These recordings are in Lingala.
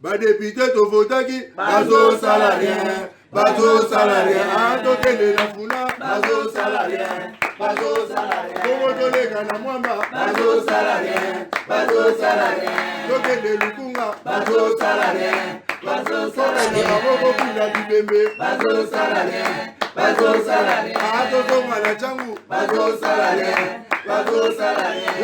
Ba député to votaki, bazo salarien. Bazo salarien, tokende la funa, bazo salarien, bazo salarien. Komo tolega na mwamba, bazo salarien, tokende lukunga, bazo salarien, maboko kula dibembe, bazo salarien, atoto mala changu, bazo salarien, bazo salarien.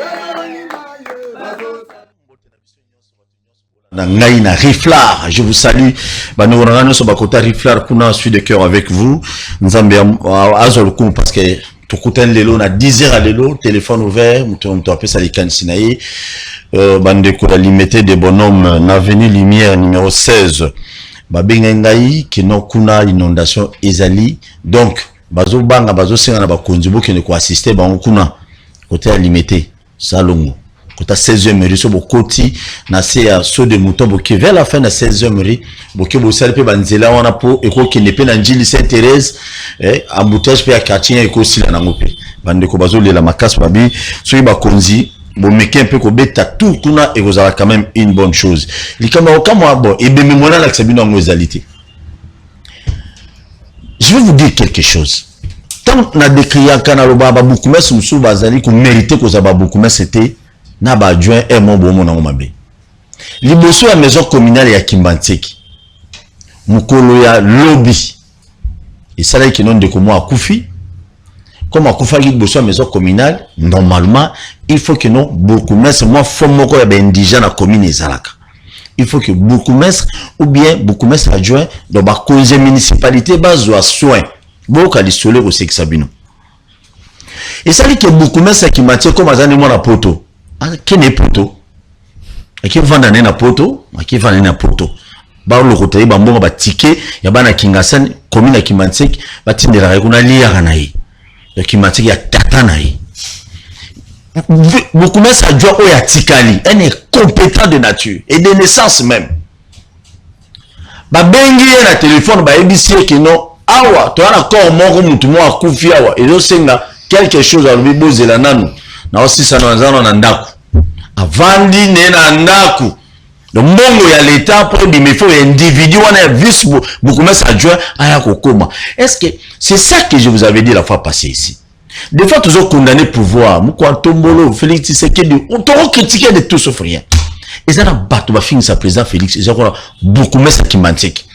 Ngai na Riflar, je vous salue. Nous regardons sur Bakota Riflar, kuna suis de cœur avec vous. Nous avons azolku parce que tout coûte lelo na 10h à lelo, téléphone ouvert, on appelle ça les cansinaï. Bande ko la limité des bonhommes na avenue Lumière numéro 16. Babenga ngai ki no kuna inondation ezali. Donc bazo banga bazo senga na bakonzi bo ki ne ko assister bango kuna côté limité salongo. Kota 16e mairie so bokoti na se ya so de mouton boki vers la fin de 16e mairie boki bo salpe banzela wana po ekoki ne pe na njili Sainte Thérèse embouteillage pe ya quartier ekosi la nango pe bande ko bazo lela makasi babi so ba konzi bo meke un peu ko beta tout kuna et vous avez quand même une bonne chose likama okamo bon et be memona la sabino ngo ezalité. Je vais vous dire quelque chose. Tant na décrit kana loba ba beaucoup mais musu bazali ko mériter ko za ba beaucoup mais c'était na ba adjoint et mon bon mon mabe liboso ya maison communale ya Kimbanteki mukolo ya lobby et ça là qui non de comment akufi comme akufa liboso ya maison communale normalement il faut que non beaucoup mais moi forme moko ya indigène na commune ezalaka il faut que beaucoup mais ou bien beaucoup mais adjoint dans ba conseil municipalité bazwa soin boka lisole ko seksabino et ça dit que beaucoup mais qui matie comme azani mo na poto qui n'est poto qui vend na poto qui vend na poto ba lo kotayi ba mbongo ba ticket ya bana Kingasani commune ya Kimbanteki batindela kuna liya na yi ya Kimbanteki ya tata na yi beaucoup mais ça doit oya tikali un est compétent de nature et de naissance même ba bengi na téléphone ba ebisi ki no awa to ana ko moko mutu mo akufi awa ezo senga quelque chose à lui bozela nanu na aussi ça nzano na ndaku avandi ne na ndaku le mbongo ya l'état pour dire mais faut individu on a vu beaucoup mais ça joue aya kokoma. Est-ce que c'est ça que je vous avais dit la fois passée ici? Des fois toujours condamné pouvoir mukwa tombolo Félix Tshisekedi on te critiquer de tout sauf rien et ça na bato ba finir sa président Félix et ça beaucoup mais ça qui mantique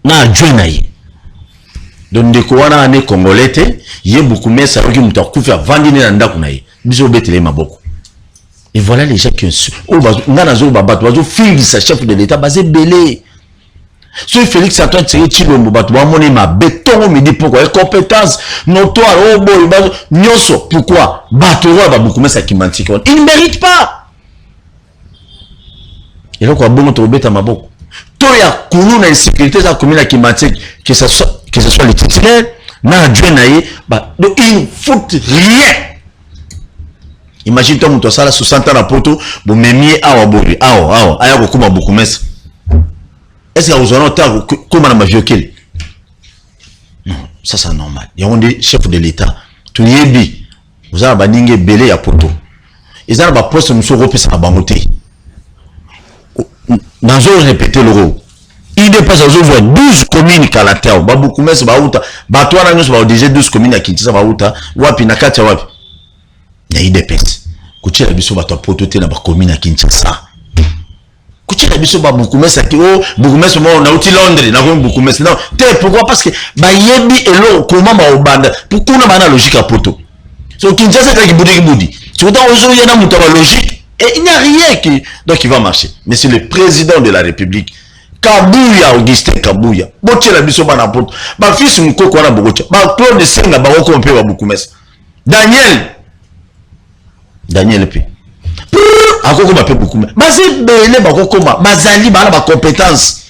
na adjoint na yi donc de quoi na ne congolais te yé beaucoup mais ça qui muta kufa vandi ne na ndaku na yi biso betele maboko. Et voilà les gens qui ont sa chef de l'État basé belé. Ce Félix Antoine Tshisekedi Tshilombo bato ba moni ma béton me dit pourquoi compétence notoire oh boy nyoso pourquoi bato ba beaucoup mais ça qui mantique il ne mérite pas. Et donc quoi bon to beta maboko to ya kunu na insécurité za commune qui mantique que ce soit les titulaires na adjoint naie ba donc il faut rien. Imagine toi muto sala 60 ans na poto bo memie awa bori awa aya ko kuma beaucoup mais est-ce que vous en avez comment na vieux non ça c'est normal il y a un chef de l'état tout yebi vous avez baninge belé ya poto ils ont ba poste muso repesa na bangote dans je répéter le rôle il dépasse aux autres 12 communes Kalatao ba beaucoup mais ba uta ba toi na nyos ba déjà 12 communes à Kinshasa ba uta wapi na kati wapi ya IDPS kuchela biso bato potote na ba commune à Kinshasa kuchela biso ba beaucoup mais ça qui oh beaucoup mais moi on a outil Londres na beaucoup mais non pourquoi parce que ba yebi elo comment ba obanda pourquoi na bana logique à poto so Kinshasa ka kibudi tu vois ozo yana mutaba logique et il n'y a rien qui donc il va marcher mais c'est le président de la République Kabuya Augustin Kabuya bochela biso bana poto ba fils mukoko na bokocha ba Claude Senga ba ko mpe ba beaucoup mais Daniel P. Akoko ba pe beaucoup mais basi belé ba kokoma bazali ba na ba compétence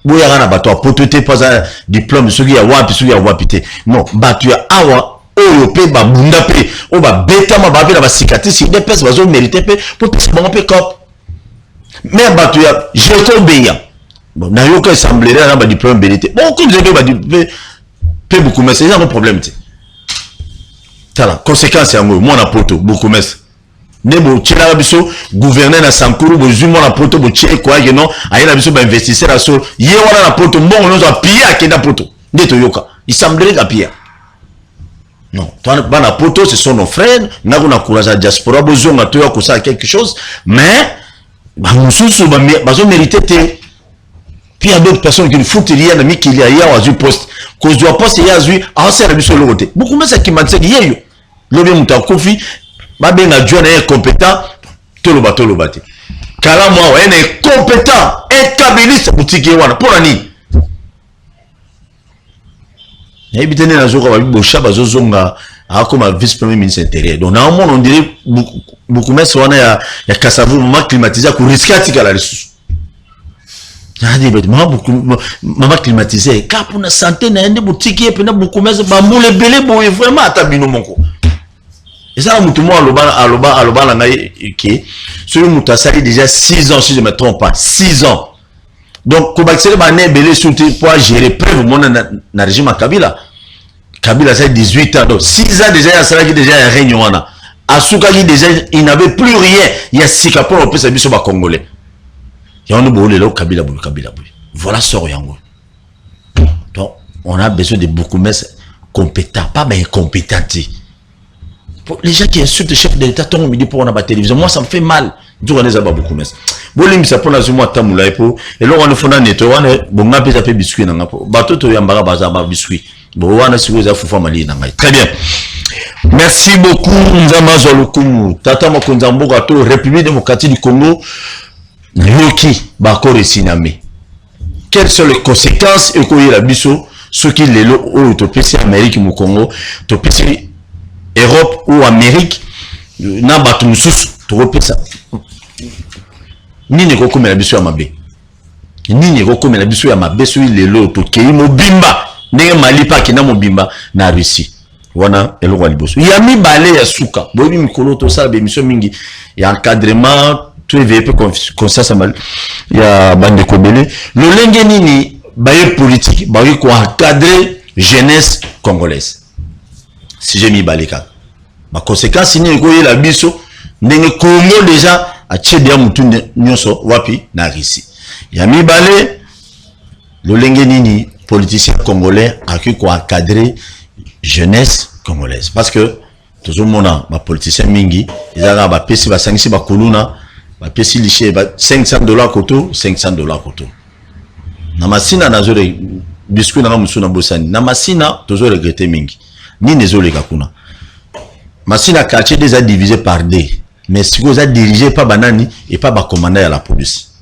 boya kana bato apotote pas diplôme soki ya wapi te non batu ya awa oyo pe ba bunda pe o ba betama ba pe na ba cicatrice des personnes bazo mériter pe pour pesa ba pe cop mais batu ya jeto beya bon na yo ka semblerait na ba diplôme belité bon ko je ba pe beaucoup mais c'est un problème te tala conséquence ya moi na poto beaucoup mais Nebo tchela biso gouverneur na Sankuru bozumo na poto bo tchela quoi que non ayela biso ba investisseur aso ye wana na poto mbongo nous a pillé akenda poto ndeto yoka il semblerait ka pillé non toi bana poto ce sont nos frères na kuna courage à diaspora bozonga to ya ça quelque chose mais ba mususu ba bazo mériter te. Puis il y a d'autres personnes qui ne font rien na mi qu'il y a eu poste cause du poste il y a eu à ça la biso le côté beaucoup mais ça qui m'a dit yeyo le bien muta kofi ba benga Dieu est compétent toloba te kala moi on est compétent incabiliste boutique wana pour ani na ibitene na zoka ba bosha bazozonga comme vice premier ministre intérieur donc na on dirait beaucoup mais wana ya Kasavu moment climatisé pour risquer atika la ressource maman climatisé car pour la santé na ende boutique et puis na beaucoup mais ba moule belé bon vraiment atabino monko. Et ça, aloba na ngai qui celui mutasali déjà 6 ans si je ne me trompe pas 6 ans donc ko baxele ba ne belé souti pour gérer preuve mon na régime à Kabila ça 18 ans donc 6 ans déjà ça qui déjà réunion wana asuka qui déjà il n'avait plus rien il y a sika pour on peut savoir sur ba congolais il y a un beau le Kabila voilà sort yango donc on a besoin de beaucoup mais compétents pas mais incompétents. Les gens qui insultent le chef de l'État, on me dit pour la télévision, moi ça me fait mal. Du coup, on a beaucoup mais. Bon, les ça pour la zuma tamula et pour et là on a fait un netto, on a bon on a fait biscuit na ngapo. Bateau to yambara bazaba biscuit. Bon on a suivi ça fufa mali na ngai. Très bien. Merci beaucoup Nzama Zolukumu. Tata Makonzambo gato République démocratique du Congo. Yoki bakore siname. Quelles sont les conséquences et quoi il a biso ceux qui les lo au topesi Amérique mu Congo, topesi Europe ou Amérique na batu mususu topesa. Nini ko komela biso ya mabe. Nini ko komela biso ya mabe so les lo to kei mobimba. Ndenge Mali pa kina mobimba na Russie. Wana eloko liboso. Ya mi balé ya suka. Bobi mikolo to sala be mission mingi ya encadrement tout VP conscience mal ya bande kobele le lenge nini baye politique baye ko encadrer jeunesse congolaise si j'ai mis baleka ma conséquence ni ko yela biso ndenge Congo déjà a tchebia mutu nyonso wapi na Russie ya mi balé le lenge nini politicien congolais a ko encadrer jeunesse congolaise parce que toujours mona ma politicien mingi ezaka ba pesi ba sangisi ba koluna ba pièce liché $500 koto $500 koto na masina na zore biscuit na musu na bosani na masina tozo regretter mingi ni nezole kakuna masina quartier déjà divisé par deux mais si vous êtes dirigé par banani et pas ba commandant à la police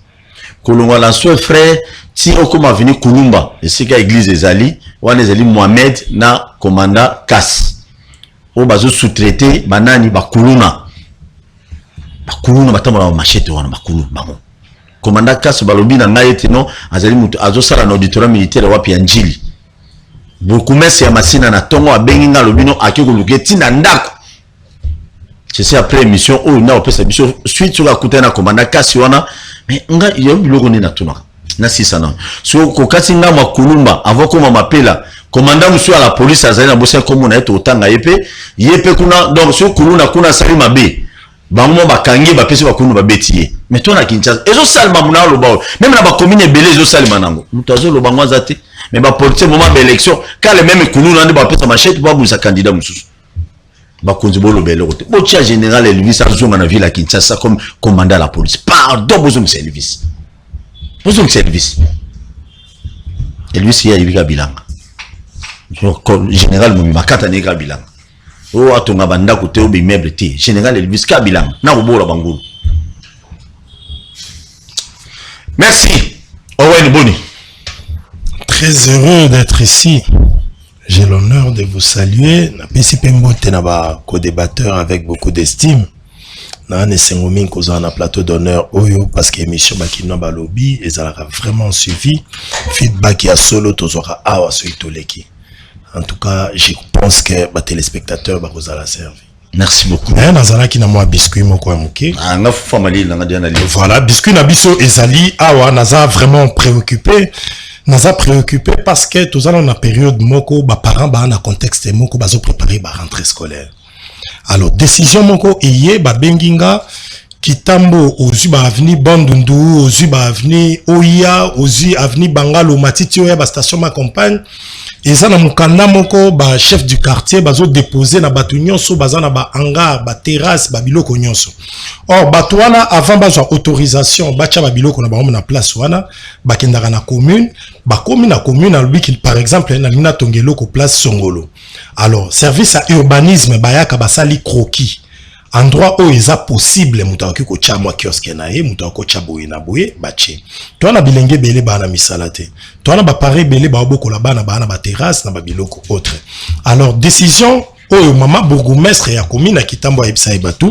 kolonga la soeur frère ti okoma venu kulumba et c'est ka église ezali wana ezali Mohamed na commandant Kas o bazo sous-traiter banani ba kuluna bakuluna batama machete wana bakulu bango commandant Kas balobi na ngai etino azali mutu azosala na auditorat militaire wapi ya njili bokumesi ya masina na tongo abengi nga lobino akekoluke tina ndako c'est après émission o na opesa biso suite sur akutana na commandant Kas wana mais nga yo biloko ni na tuna na sisa na so ko kasi nga makulumba avant koma mapela commandant musu à la police azali na bosa komona eto otanga yepe kuna donc so kuluna kuna sali mabe bango bakangi ba pesi bakunu ba betiye mais toi na Kinshasa ezo salma muna lo ba même na ba commune belé ezo salma nango mutazo lo bango azate mais ba politique moment ba élection quand les mêmes kunu na ba pesa machette ba buza candidat mususu ba konzi bolo belé côté bo tia général Elvis azonga na ville à Kinshasa comme commandant de la police pardon bozum service Elvis ya yibika bilanga général Mumi makata ne ga bilanga o atonga banda kote obi meuble te général Elvis Kabila na obola bangulu. Merci Owen Boni. Très heureux d'être ici. J'ai l'honneur de vous saluer. Na pesi pembote na ba co-débatteur avec beaucoup d'estime. Na ne sengomi koza na plateau d'honneur oyo parce que émission bakino ba lobby ezalaka vraiment suivi feedback ya solo tozora awa so itoleki. En tout cas, je pense que les téléspectateurs vont vous servir. Merci beaucoup. Voilà, biscuit nabiso ezali awa naza vraiment préoccupé. Naza préoccupé parce que tous allons na période moko ba parents ba na contexte moko bazo préparer ba rentrée scolaire. Alors décision moko eye ba benginga Kitambo ozu ba avenue Bandundu, ozu ba avenue Oya, ozu avenue Bangalo Matiti Oya ba station ma campagne. Eza na mukanda moko ba chef du quartier bazo déposer na batu nyonso baza na ba hangar, ba terrasse, ba biloko nyonso. Or batu wana avant bazwa autorisation bacha ba biloko na bango na place wana bakendaka na commune, ba commune na commune alobi ki par exemple na lina tongelo ko place Songolo. Alors service à urbanisme bayaka basali croquis. Endroit où il est possible mutaki ko chamwa kiosque na ye mutaki ko chaboye na boye bache to na bilenge bele bana misalate to na ba pare bele ba boko la bana ba terrasse na ba biloko autre. Alors décision oyo mama bourgmestre ya commune Kitambo ebisa batu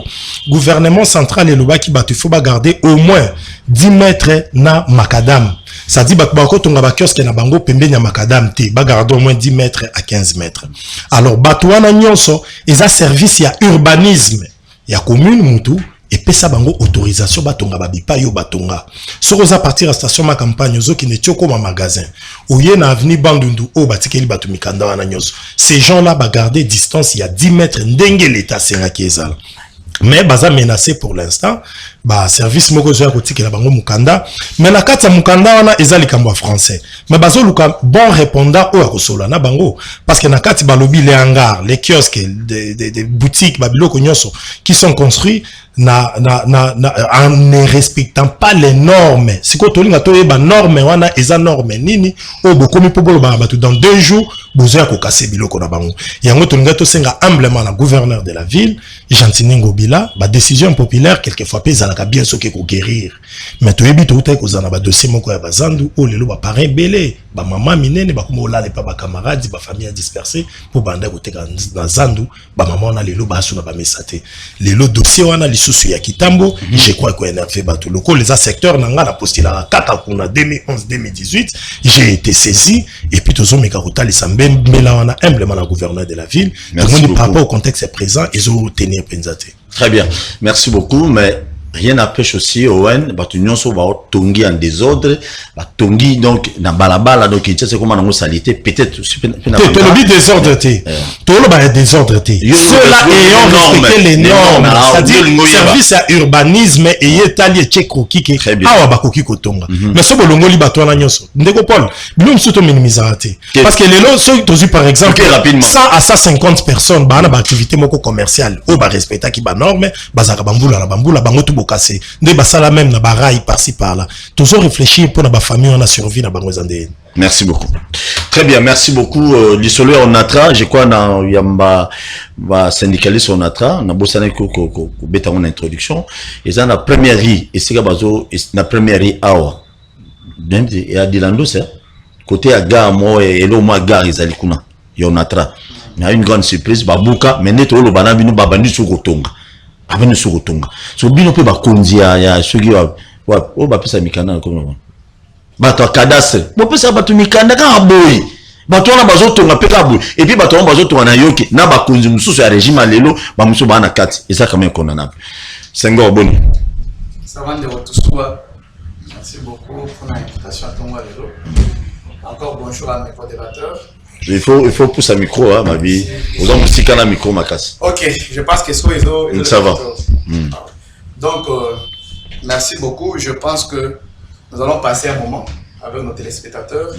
gouvernement central et lobaki batu faut ba garder au moins 10 mètres na macadam. Ça dit ba ko tonga ba kiosque na bango pembeni ya macadam te ba garder au moins 10 mètres à 15 mètres. Alors batu wana nyonso eza service ya urbanisme ya commune mutu et pesa bango autorisation batonga babipa yo batonga sokoza partir à station ma campagne zo ki ne tioko ma magasin oye na avenue Bandundu o batikeli batu mikanda wana nyonso ces gens là ba garder distance il y a 10 mètres ndenge l'état senga kiezala mais baza menacé pour l'instant ba service moko zo ya kotikela bango mukanda mais na kati ya mukanda wana eza likambo français mais bazo luka bon répondant o ya kosola na bango parce que na kati balobi les hangars les kiosques des boutiques babiloko nyonso qui sont construits en ne respectant pas les normes. Si ko tolinga to yeba norme wana eza norme nini o bokomi po bolo ba batu dans 2 jours bozo ya ko kasser biloko na bango yango tolinga to senga humblement la gouverneur de la ville Jantiningo Bila ba décision populaire quelquefois pesa la bien soki ko guérir mais to yebi to uta ko zana ba dossier moko ya bazandu o lelo ba parrain belé ba mama minene ba kuma olale pa ba camarades ba famille dispersée pour banda ko teka na zandu ba mama na lelo ba suna ba mesate lelo dossier wana lisusu ya Kitambo je crois ko énervé bato loko les secteurs nanga na postila 4 kuna 2011 2018 j'ai été saisi et puis tozo meka ko tali sambe mbela wana humblement la gouverneur de la ville tout par rapport au contexte présent ils ont tenir pensate. Très bien, merci beaucoup, mais rien n'empêche aussi Owen batu nyonso ba tongi en désordre ba tongi donc na balabala donc c'est comment na salité peut-être le but désordre té tout le ba désordre té cela ayant respecté les normes c'est-à-dire service à urbanisme et étali tchekroki ke awa bakoki kotonga mais so bolongo li bato na nyonso ndeko Paul bilum surtout minimiser parce que les lots sont tous par exemple 100 à 150 personnes ba na ba activité moko commerciale o ba respecta ki ba norme bazaka bambula na bambula bango cassé de basala même na baraille par-ci par-là toujours réfléchir pour na famille on a survie na bango zandé. Merci beaucoup. Très bien, merci beaucoup. L'issolé on atra, je crois na yamba ba syndicaliste on atra, na bosana ko beta mon introduction et ça na première ri et c'est bazo na première ri awa. Même et à Dilando c'est côté à gare mo et lo ma gare ezali kuna. On atra. Il y a une grande surprise babuka mais neto lo bana binu babandi su kotonga. Abene su kotonga. So bino pe ba konzi ya sugi wa o ba pesa mikana comme bato cadastre bo pesa bato mikanda ka boy bato na bazotonga pe ka boy et puis bato na bazotonga na yoki na ba konzi mususu ya régime lelo ba musu ba na kati et ça quand même condamnable. Senghor bon. Ça va de retour. Merci beaucoup pour l'invitation à ton lelo. Encore bonjour à mes co-débatteurs. Il faut pousser un micro, hein, ma vie. Vous avez aussi un micro, ma casse. Ok, je pense que ça va. Donc, merci beaucoup. Je pense que nous allons passer un moment avec nos téléspectateurs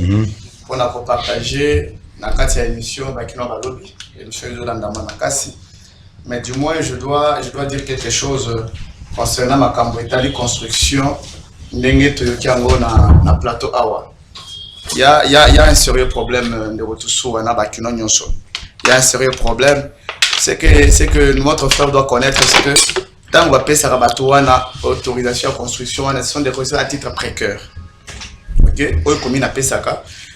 pour nous partager la émission Bakino Balobi, l'émission Yolandama Nakasi. Mais du moins, je dois dire quelque chose concernant ma camboïtali construction Ndenge Toyokiango na plateau Awa. Il y a un sérieux problème de retour sur Bakino Nyonso. Il y a un sérieux problème. C'est que notre frère doit connaître, c'est que tant qu'on va payer sa rabatouana, autorisation à construction, ce sont des documents à titre précaire. Ok? Comme appelle ça,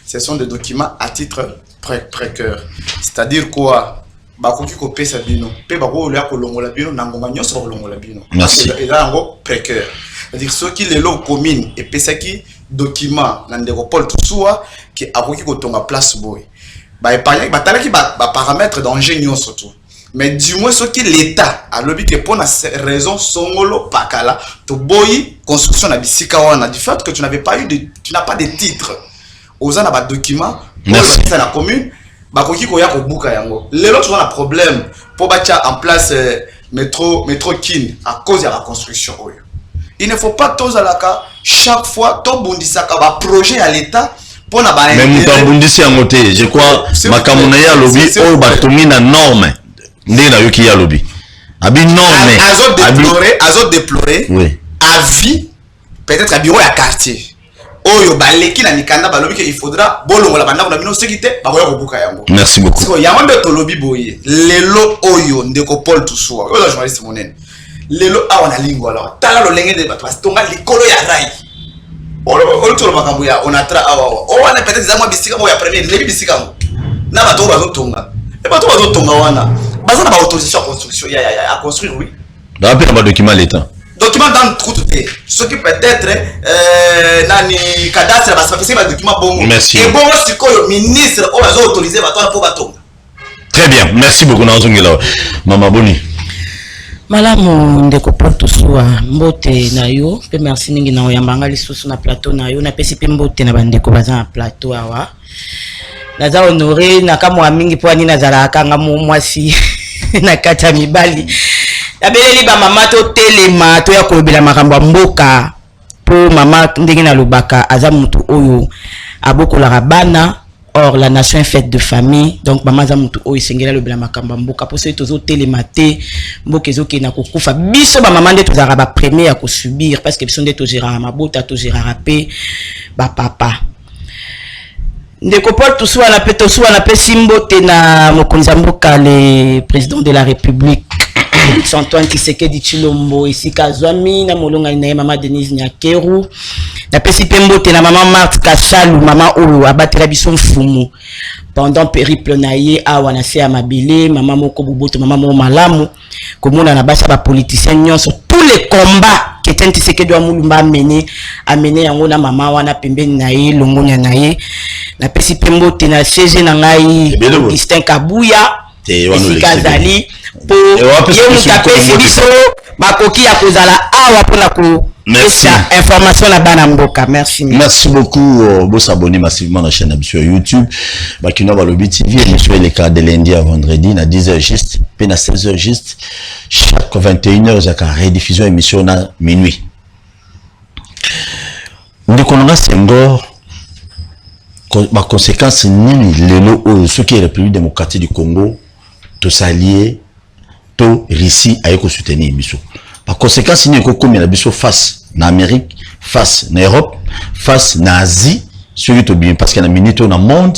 ce sont des documents à titre précaire. C'est-à-dire quoi? Bakoki ko pesa bino, pe bako le akolongola bino nangoma nyonso kolongola bino. Merci. Et là en précaire. C'est-à-dire ceux qui les lots commune et pesa ki document na ndeko Paul Toussoua qui akoki ko tonga place boy. Ba épargner ba talaki ba paramètres danger nyonso tout. Mais du moins ce qui l'état a lobby que pour une raison songolo pakala to boy construction na bisika wana du fait que tu n'as pas de titre aux an ba document pour la commune bakoki koya kobuka yango. Lelo tu as un problème pour bâtir en place métro Kin à cause de la construction. Il ne faut pas tous à la cas chaque fois ton bondisaka ba projet à l'état pour na ba. Même ton bondisi en côté, je crois makamuna ya lobby o batongi na norme. Ndé na yoki ya lobby. Abi norme. Azot déplorer. Oui. À vie peut-être à bureau à quartier. Oyo baleki na mikanda balobi que il faudra bolongo la banda na bino sécurité ba koya kobuka yango. Merci beaucoup. Parce que yango nde to lobby boye. Lelo oyo ndeko Paul Toussoua. Oyo journaliste monene. Lelo a on a lingua alors. Tala lo lenge de bato tonga likolo ya rai. Olo to lo makambo ya on atra awa. O wana peut-être za mo bisika mo ya premier lebi bisika mo. Na bato bazo tonga. Et bato bazo tonga wana. Baza na ba autorisation à construction ya à construire oui. Ba appel ba document l'état. Document dans tout ce qui peut-être nani cadastre va se faire document bon. Merci. Et bon c'est quoi le ministre on va autoriser bato pour bato. Très bien, merci beaucoup Nanzongela. Mama Boni. Malamu ndeko Paul Toussoua mbote na yo pe merci ningi na oyambanga lisusu na plateau na yo na pesi pe mbote na bandeko baza na plateau awa naza honoré na kamwa mingi po ani nazala kanga mwasi na kata mibali abeleli ba mama to telema to ya kolobela makambo mboka po mama ndenge na lobaka aza mutu oyo abokola bana. Or la nation est faite de famille, donc maman za mutu oyo sengela lobela makambo mboka po so tozo telemate mboka ezoke na kokufa biso ba maman nde tozara ba premier à ko subir parce que biso nde tozira mabota tozira pe ba papa ndeko Paul Toussoua na pe Toussoua na pe simbote na mokonzi mboka le président de la République Antoine Tshisekedi Tshilombo esika zwami na molonga na mama Denise Nyakeru na pesi pembote na mama Marthe Kachalu mama oyo abatela biso mfumu pendant périple na ye awa na se ya mabele mama moko buboto mama mo malamu komona na basa ba politiciens nyonso tous les combats que Tshisekedi wa mulumba amené yango na mama wana pembeni na ye longonya na ye na pesi pembote na CG na ngai Augustin Kabuya esika zali po ye mutapesi biso makoki ya kozala awa pona ko information la bana mboka. Merci. Merci beaucoup. Vous s'abonnez massivement à la chaîne sur YouTube. Bakino Balobi TV, émission les cas de lundi à vendredi, à 10h juste, puis à 16h juste. Chaque 21h, il y a une rediffusion émission à minuit. Nous connaissons Senghor. Ma conséquence, ni le ce qui est la République démocratique du Congo, tout s'allier, tout Russie à soutenir l'émission. Par conséquent, si nous avons la face en Amérique, face en Europe, face en Asie, bien parce qu'il y a une dans le monde,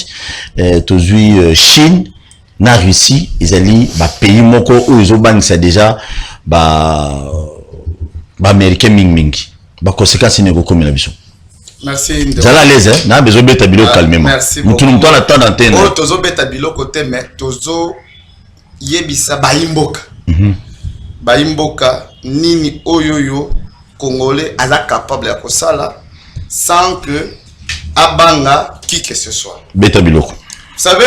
Chine, la Russie, ils allaient pays où ils ont c'est déjà américain ming. Par conséquent, si nous avons la merci. Vous allez à l'aise, hein? N'a besoin de tabilo calmement. Merci. Nous tournons la temps d'antenne. Oh, tozo betabilo côté mais tozo yebisa baimboka. Baimboka nini oyoyo congolais aza capable ya kosala sans que abanga qui que ce soit. Betabilo. Vous savez,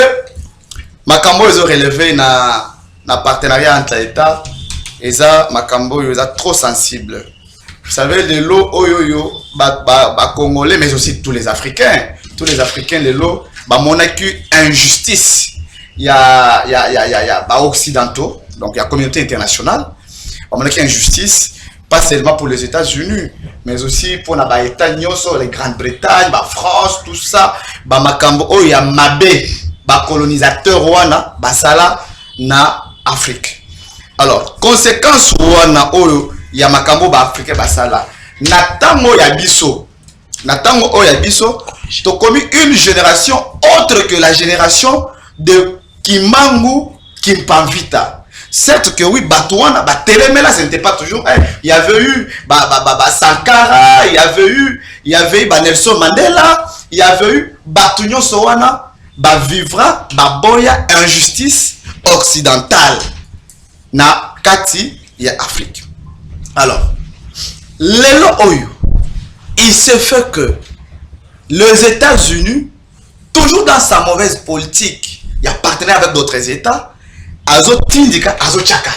makambo ils ont relevé na partenariat entre l'État et ça makambo ils sont trop sensibles. Vous savez, les lots oyoyo, congolais, mais aussi tous les Africains, les lots, monarchie injustice. Il y a occidentaux, donc il y a communauté internationale, monarchie injustice, pas seulement pour les États-Unis, mais aussi pour les États les Grande-Bretagne, la France, tout ça, makambo il y a mabé, colonisateur wana, basala na Afrique. Alors, conséquence wana oyo ya makambo ba africain basala natango ya biso to komi une génération autre que la génération de Kimangu Kimpamvita. Certes que oui batouana ba telemela ce n'était pas toujours il y avait eu Sankara, il y avait eu Nelson Mandela, il y avait eu Batunyo Sowana ba vivra ba boya injustice occidentale na kati ya Afrique. Alors, il se fait que les États-Unis, toujours dans sa mauvaise politique, il y a partenaire avec d'autres États, azo tindika azo chakal.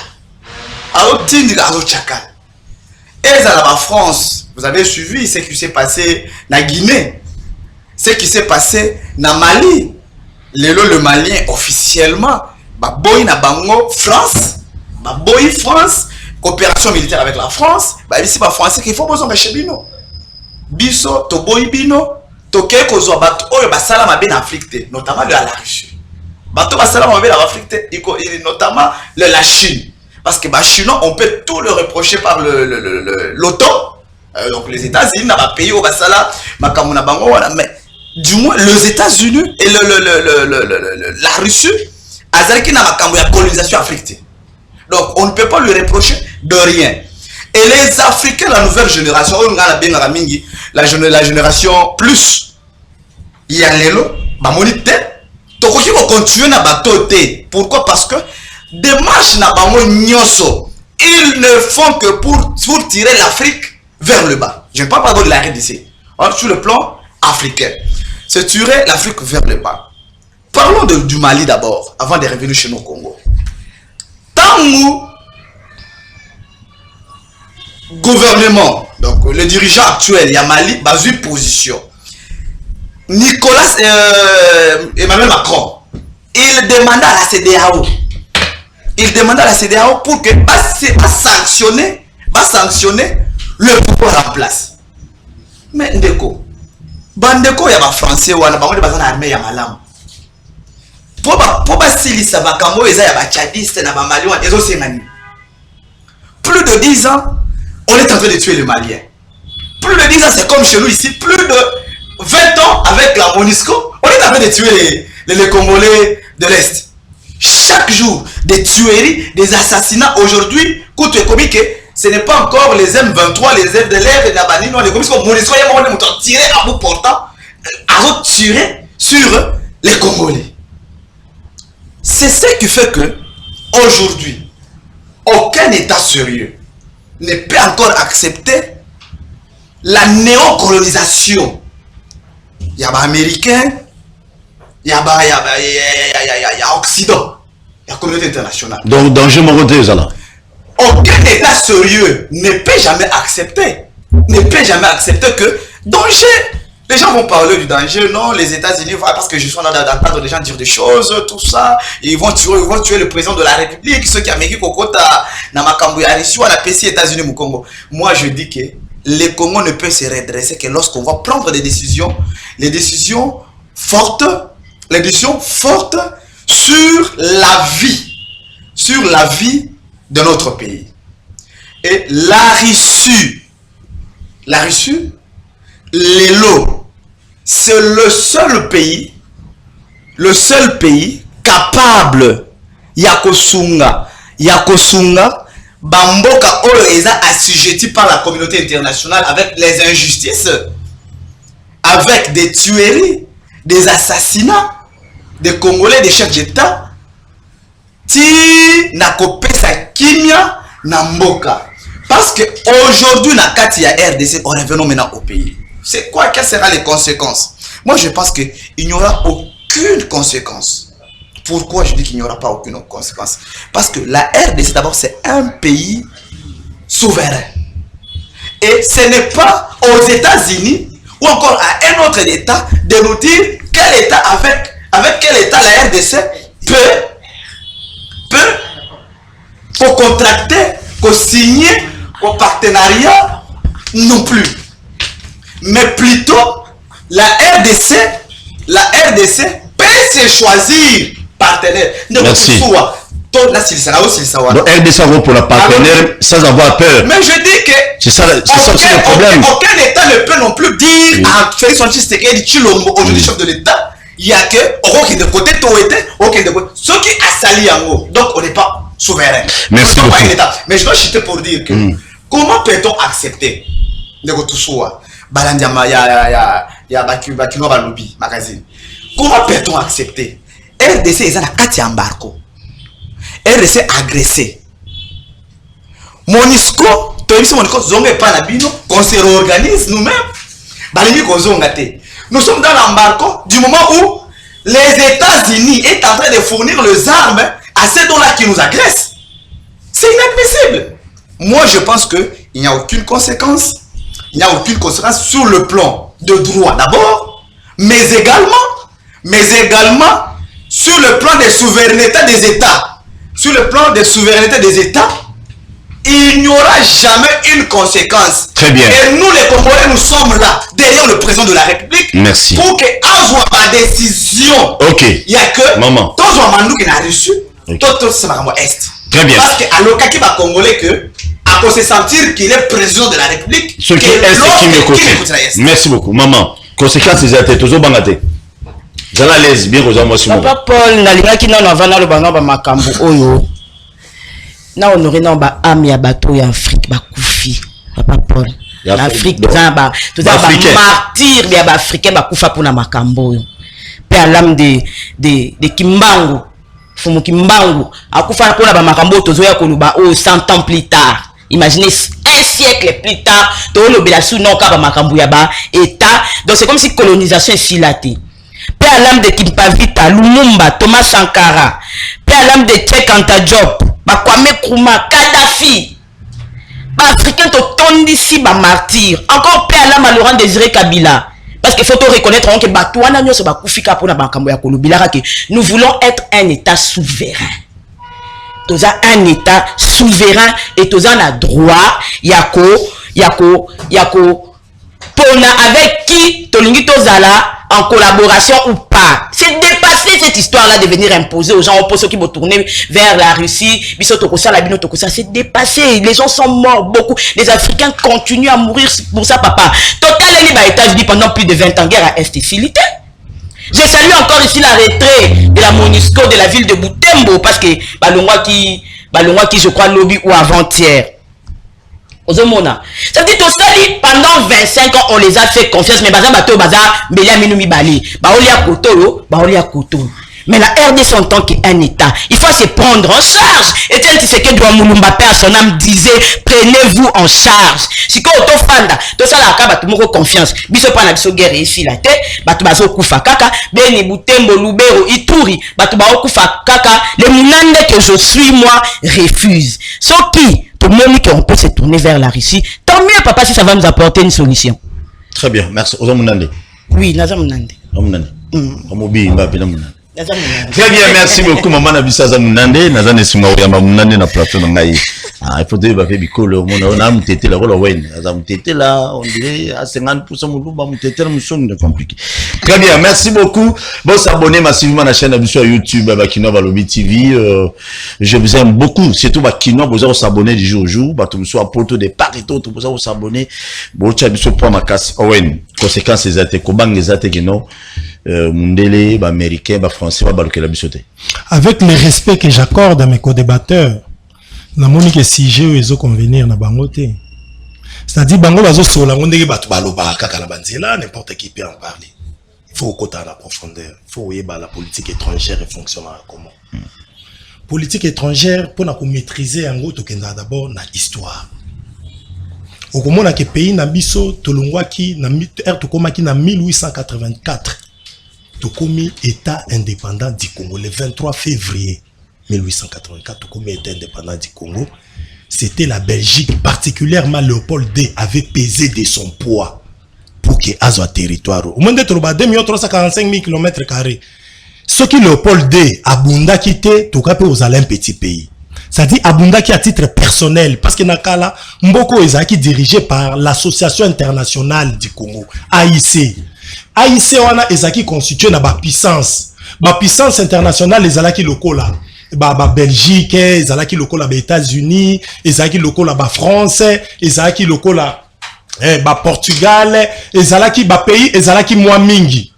Et dans la France, vous avez suivi ce qui s'est passé na Guinée, ce qui s'est passé na Mali, le Malien officiellement, boy na bango France, boy France, coopération militaire avec la France, ici ba français qu'il faut besoin de chez bino. Biso to boy bino, to keko zo bato oyo basala mabe na Afrique, notamment de la Russie. Bato basala mabe na Afrique, notamment la Chine. Parce que chinois, on peut tout le reprocher par l'OTAN. Donc les États-Unis n'ont pas payé au basala, mais du moins les États-Unis et la Russie, Azariki n'a pas de colonisation africaine. Donc on ne peut pas lui reprocher de rien. Et les Africains, la nouvelle génération, la génération plus, il y a l'élo, il faut continuer à bateau. Pourquoi? Parce que des marches na bango nyoso, ils ne font que pour tirer l'Afrique vers le bas. Je ne parle pas de la RDC. Sur le plan africain, c'est tirer l'Afrique vers le bas. Parlons du Mali d'abord, avant de revenir chez nous au Congo. Tant nous, gouvernement, donc le dirigeant actuel, il y a Mali, bas une position. Nicolas Emmanuel Macron, il demanda à la CEDEAO. Il demanda à la CEDEAO pour que sanctionner le pouvoir en place. Mais ndeko, bandeko ya ba français wana bango bazana armée ya malamu. Po ba silisa bakambo eza ya ba tchadiste na ba maliens ezo sengani. Plus de 10 ans, on est en train de tuer les Maliens. Plus de 10 ans, c'est comme chez nous ici, plus de 20 ans avec la MONUSCO, on est en train de tuer les Congolais de l'Est. Chaque jour, des tueries, des assassinats. Aujourd'hui, ce n'est pas encore les M23, les FDLR, les Nabanino, les communistes, les tiré à bout portant, à tirer sur les Congolais. C'est ce qui fait que, aujourd'hui, aucun État sérieux ne peut encore accepter la néocolonisation. Il y a des Américains, il y a Occident, il y a la communauté internationale. Donc, danger mon côté, ça là. Aucun État sérieux ne peut jamais accepter. Que danger. Les gens vont parler du danger. Non, les États-Unis, parce que je suis en train d'entendre des gens dire des choses, tout ça. Ils vont tuer le président de la République, ceux qui ont mis Kokota, Namakambu, Arishu, la PC, États-Unis, Mukongo. Moi, je dis que les Congos ne peuvent se redresser que lorsqu'on va prendre des décisions, les décisions fortes sur la vie de notre pays. Et la Russie, l'élo, c'est le seul pays capable Yakosunga, Bamboka Oyo eza assujetti par la communauté internationale avec les injustices, avec des tueries, des assassinats, des Congolais, des chefs d'État, ti nakopesa kimia na mboka. Parce que aujourd'hui na kati ya RDC, on revenons maintenant au pays. C'est quoi? Quelles seront les conséquences? Moi je pense qu'il n'y aura aucune conséquence. Pourquoi je dis qu'il n'y aura pas aucune conséquence? Parce que la RDC d'abord c'est un pays souverain. Et ce n'est pas aux États-Unis ou encore à un autre État de nous dire quel État avec quel État la RDC peut pour contracter, pour signer, pour partenariat, non plus. Mais plutôt la RDC peut se choisir partenaire. Merci. Donc RDC va pour la partenaire sans avoir peur. Mais je dis que c'est ça aussi le problème. Aucun État ne peut non plus dire à Félix Antoine Tshisekedi Tshilombo, aujourd'hui chef de l'État, il y a que aucun de côté ceux qui a sali yango. Donc on n'est pas souverain. Merci beaucoup. Mais je dois chuter pour dire que comment peut-on accepter comment peut-on accepter RDC est dans la carte embargo. RDC agressé. MONUSCO, qu'on se réorganise nous-mêmes. Nous sommes dans l'embargo du moment où les États-Unis sont en train de fournir les armes à ces dons-là qui nous agressent. C'est inadmissible. Moi, je pense qu'il n'y a aucune conséquence. Il n'y a aucune conséquence sur le plan de droit d'abord, mais également sur le plan des souverainetés des États, il n'y aura jamais une conséquence. Très bien. Et nous, les Congolais, nous sommes là, derrière le président de la République. Merci. Pour que, avoir ma décision, Ok. il n'y a que. Maman. Tous les Mandou qui n'a reçu, Ok. tout c'est ma Est. Très bien. Parce qu'à l'occasion, il va Congolais que, à cause de sentir qu'il est président de la République, Ce qui est ce qui me côté. Merci beaucoup. Maman, conséquence, c'est à tête. Toujours bangaté. Vous allez à l'aise, bien aux hommes aussi. Papa Paul, nalingaki nano avana lo banga ba makambo oyo. Na honoré na ba ami ya bato ya Afrique ba kufi. Papa Paul. Na Afrique za ba martyr ya ba africain ba kufa pona makambo oyo. Pe alam de Kimbangu. Fumu Kimbangu akufa pona ba makambo tozo ya koluba o 100 ans plus tard. Imaginez un siècle plus tard, to lo bela sou non ka ba makambo ya ba état. Donc c'est comme si colonisation est filatée. Pe alam de Kimpavita, Lumumba, Thomas Sankara, pe alam de Cheikh Anta Diop, ba Kwame Nkrumah, Kadhafi, ba africain to tondisi ba martyr. Encore pe alam à Laurent Désiré Kabila. Parce qu'il faut te reconnaître que Batouana nyo se ba kufika pona ba kambo ya kolobila que nous voulons être un état souverain. Toza un état souverain et toza na droit yako pona avec qui tolingi tozala en collaboration ou pas. C'est dépasser cette histoire-là de venir imposer aux gens, on pose ceux qui vont tourner vers la Russie, c'est dépassé. Les gens sont morts beaucoup. Les Africains continuent à mourir pour ça, papa. Total les États-Unis pendant plus de 20 ans, guerre à Est-Facilité. Je salue encore ici la retraite de la MONUSCO de la ville de Butembo, parce que Balongwa qui je crois lobby ou avant-hier. Ça veut dire que pendant 25 ans, on les a fait confiance, mais mais la RDC en tant qu'un État, il faut se prendre en charge. Et tel que doit Moulumba Père, son âme disait, prenez-vous en charge. Si vous avez fanda, tout ça là, tout le monde confiance. Biso pas na biso guerre ici la tête, batu bazo kufa kaka, Beni Butembo Lubero Ituri, batu bazo kufa kaka. Les mounande que je suis moi refuse. Ce qui tout le monde qu'on peut se tourner vers la Russie, tant mieux papa si ça va nous apporter une solution. Très bien, merci. Oza Mounande. Oui, naza Mounande. Mounande. Omobi Mbappé Mounande. Très bien, merci beaucoup maman Nabisa Mounande, naza nesinga oyamba Mounande na plateau ngai. Ah, il faut dire bavé bikolo on a mutete la rola wen, aza mutete là, on dirait à 50% muluba mutete la mission de compliqué. Très bien, merci beaucoup. Bon s'abonner massivement à la chaîne sur YouTube Bakino Balobi TV. Je vous aime beaucoup, surtout Bakino, vous allez s'abonner du jour au jour, ba tout soit poto de parito, tout vous allez s'abonner. Bon tu as biso pour ma casse. Owen, conséquences ezate ko bang ezate kino. Mundele, américain, français, avec le respect que j'accorde à mes co-débatteurs, na moni que si j'ai eu convenir na bangote. C'est-à-dire bango bazo sola ngondeke batu baloba kaka na banzela, n'importe qui peut en parler. Il faut côté la profondeur. Il faut voir la politique étrangère et fonctionne comment. Politique étrangère pour na maîtriser en gros to kenda d'abord na histoire. Au komona ke pays na biso tolongwaki na tokomaki na 1884. Tokomi État indépendant du Congo le 23 février 1884. Tokomi État indépendant du Congo. C'était la Belgique, particulièrement Léopold II, avait pesé de son poids pour qu'il y ait un territoire. Au moins de 2345 000 km². Ce qui Léopold II abunda quitté, tout cas aux un petit pays. Ça dit abunda qui à titre personnel, parce que Nakala, Mboko Ezaki dirigé par l'Association internationale du Congo, AIC. AIC wana ezaki constitué na ba puissance internationale ezalaki lokola ba Belgique, ezalaki lokola ba États-Unis, ezalaki lokola ba France, ezalaki lokola ba Portugal, ezalaki ba pays ezalaki mwa mingi.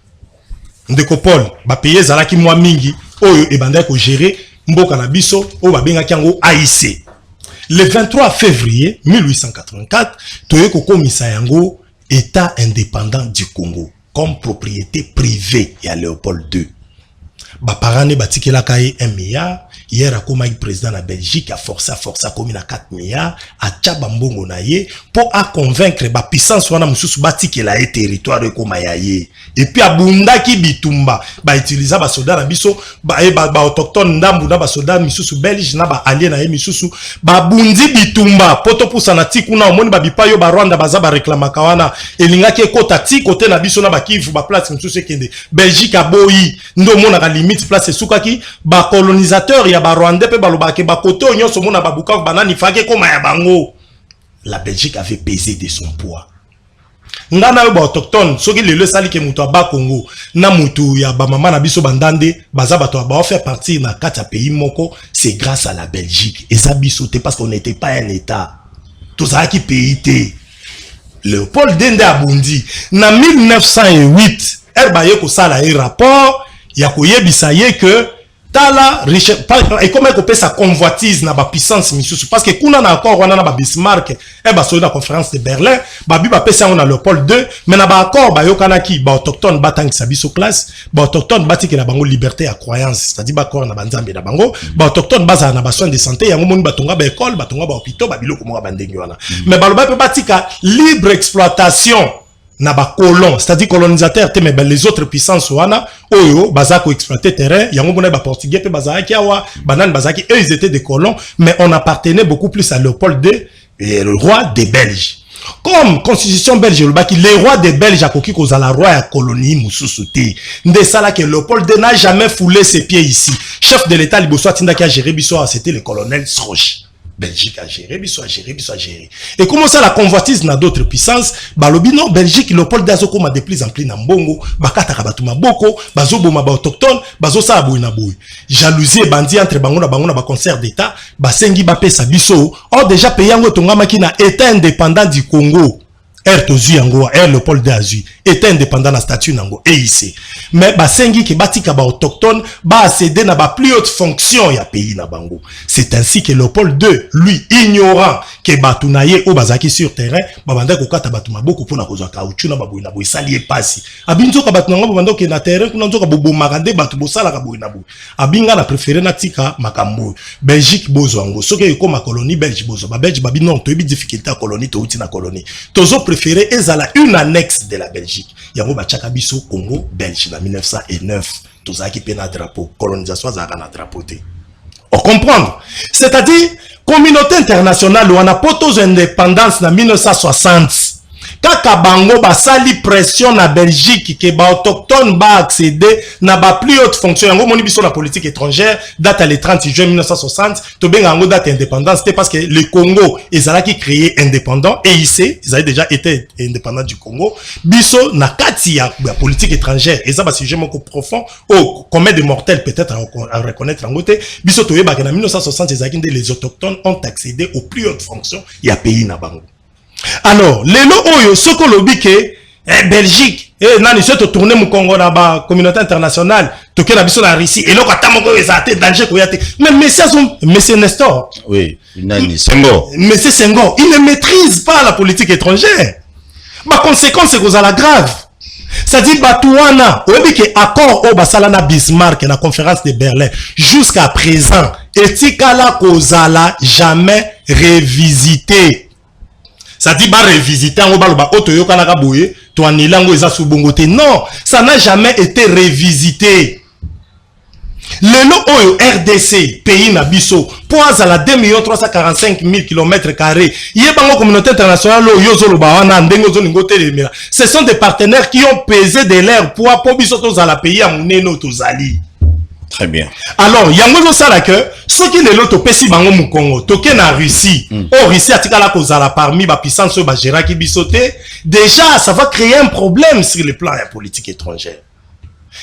Ndeko Paul, ba pays ezalaki mwa mingi oyo ebanda ko gérer mboka na biso o ba bengaki yango AIC. Le 23 février 1884, toye ko komisa yango État indépendant du Congo comme propriété privée à Léopold II. Baparane batikela kaye 1 milliard. Hier, a président de la Belgique a forcé comme 4 milliards à Tchabambongo naye pour convaincre la puissance wana mususu batikela et territoire comme yaye. Et puis abunda ki bitumba ba utiliser ba soldats na biso ba autochtone ndambu na ba soldats misusu belge na ba allié na misusu ba bundi bitumba poto pusa na tikuna omoni ba bipayo ba Rwanda baza ba réclamaka wana elingaki ekota ti côté na biso na ba Kivu ba place misusu kende Belgique aboyi ndo mona ka limite limite place soukaki ba colonisateur ya ba Rwandais pe balobake ba koto nyonso mona babuka banani fake koma ya bango. La Belgique avait pesé de son poids. Ngana yo ba autochtone soki lelo sali ke mutu ba Congo na mutu ya ba mama na biso bandande baza bato ba faire partie na kata pays moko, c'est grâce à la Belgique. Et ça biso te parce qu'on n'était pas un état. Tout ça qui pays. Léopold Dende Abundi na 1908 erbaye ko sala un rapport ya koyebisa ye que tala riche et comment ko pe sa convoitise na ba puissance misusu parce que kuna na accord wana na ba Bismarck e ba so na conférence de Berlin ba bi ba pesa on na Léopold II mais na ba accord ba yokana ki ba autochtone batangisa biso classe ba autochtone batiki na bango liberté à croyance c'est-à-dire ba accord na banzambe na bango ba autochtone baza na ba soins de santé yango moni batonga ba école batonga ba hôpital ba biloko mo ba ndengi wana mais ba loba pe batika libre exploitation na ba colon, c'est-à-dire colonisateur te mais les autres puissances wana oyo bazako exploiter terrain yango bona ba portugais pe bazaki awa banane bazaki eux ils étaient des colons mais on appartenait beaucoup plus à Léopold II et le roi des Belges. Comme constitution belge le baki les rois des Belges akoki kozala roi ya colonie mususu te nde sala que Léopold II n'a jamais foulé ses pieds ici. Chef de l'état liboso atinda ki a géré biso c'était le colonel Sroch. Belgique a géré, biso a géré. Et comment ça la convoitise dans d'autres puissances? Balobi non, Belgique, Léopold Dazoko m'a de plus en plus n'ambongo, bakata kabatuma boko, bazo boma ba autochtone, bazo sa aboui na boui. Jalousie bandi entre bangona ba concert d'état, basengi ba pesa biso. Or déjà payango tongama ki na état indépendant du Congo. Tozu yango, Léopold Azu était indépendant na statut nango et ici. Mais basengi ki batika ba autochtone ba accéder na ba plus haute fonction ya pays na bango. C'est ainsi que Léopold II, lui ignorant que batunaye o bazaki sur terrain, babanda ko kata batuma boko pona kozwa caoutchouc na baboui na boui sali pasi. Abinzo ka batunanga babanda ke na terrain kuna nzoka bobo magande batu bosala ka boui na boui. Abinga na préféré na tika makambo. Belgique bozo ango. Soki yoko ma colonie belge bozo. Ba belge babi non to yebi difficulté à colonie to uti na colonie. Tozo préféré ezala une annexe de la Belgique. Yango ba tchaka biso Congo belge na 1909. Tozaki pe na drapeau. Colonisation zaka na drapeau te. On comprend. C'est-à-dire communauté internationale ou on a potos indépendance na 1960. Kaka bango basali pression na Belgique que ba autochtone ba accéder na ba plus haute fonction yango moni biso na politique étrangère date le 30 juin 1960 to benga yango date indépendance c'était parce que le Congo ezalaki créé indépendant et ici ils avaient déjà été indépendants du Congo biso na kati ya politique étrangère et ça ba sujet moko profond oh combien de mortels peut-être à reconnaître en côté biso to yeba que na 1960 les autochtones ont accédé aux plus hautes fonctions ya pays na bango. Alors, lelo oyo soko lobi ke Belgique nani se to tourner mu Congo na ba communauté internationale to ke na biso na Russie et loko atamoko ezate danger ko yate mais monsieur Nestor oui nani Senghor monsieur Senghor il ne maîtrise pas la politique étrangère ma conséquence c'est que la grave c'est-à-dire batouana obi ke accord au basala na Bismarck na conférence de Berlin jusqu'à présent etikala kozala jamais révisité. Ça dit, révisiter, on va otoyo kanaka boye, to anilango eza subongote. Non, ça n'a jamais été révisité. Le oyo RDC, pays nabiso, poise à la 2 345 000 km². Yebango communauté internationale, ce sont des partenaires qui ont pesé de l'air pour biso à la pays à moneno tozali. Très bien. Alors, yango ça là que ce qui est l'autre pesi bango mu Congo, toke na Russie. Oh Russie atikala kozala parmi ba puissance ba géraki bisoté, déjà ça va créer un problème sur le plan politique étrangère.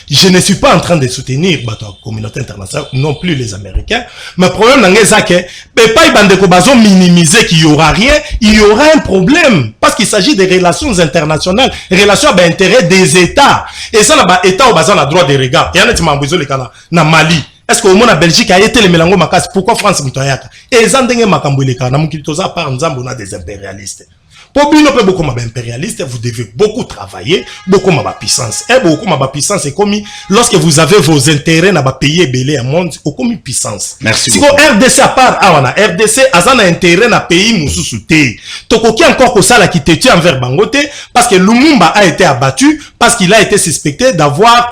Je ne suis pas en train de soutenir la communauté internationale, non plus les Américains. Mais le problème, c'est que pas bandeko bazo minimiser qu'il y aura rien, il y aura un problème. Parce qu'il s'agit des relations internationales, relations d'intérêt des États. Et ça, l'État au bazar a droit de regard. Et en fait, na Mali. Est-ce que au moins la Belgique a été le mélango makas? Pourquoi France mitoyaka? Et zandenge makambo leka na mukitoza par nzambo na des impérialistes. Pour bien beaucoup impérialiste, vous devez beaucoup travailler, beaucoup ma puissance. Et beaucoup ma puissance est comme lorsque vous avez vos intérêts na ba payer belé à monde, au comme puissance. Merci. Si RDC à part awana RDC azana intérêt na pays mususu te. Tokoki encore ko sala qui te envers Bangote parce que Lumumba a été abattu parce qu'il a été suspecté d'avoir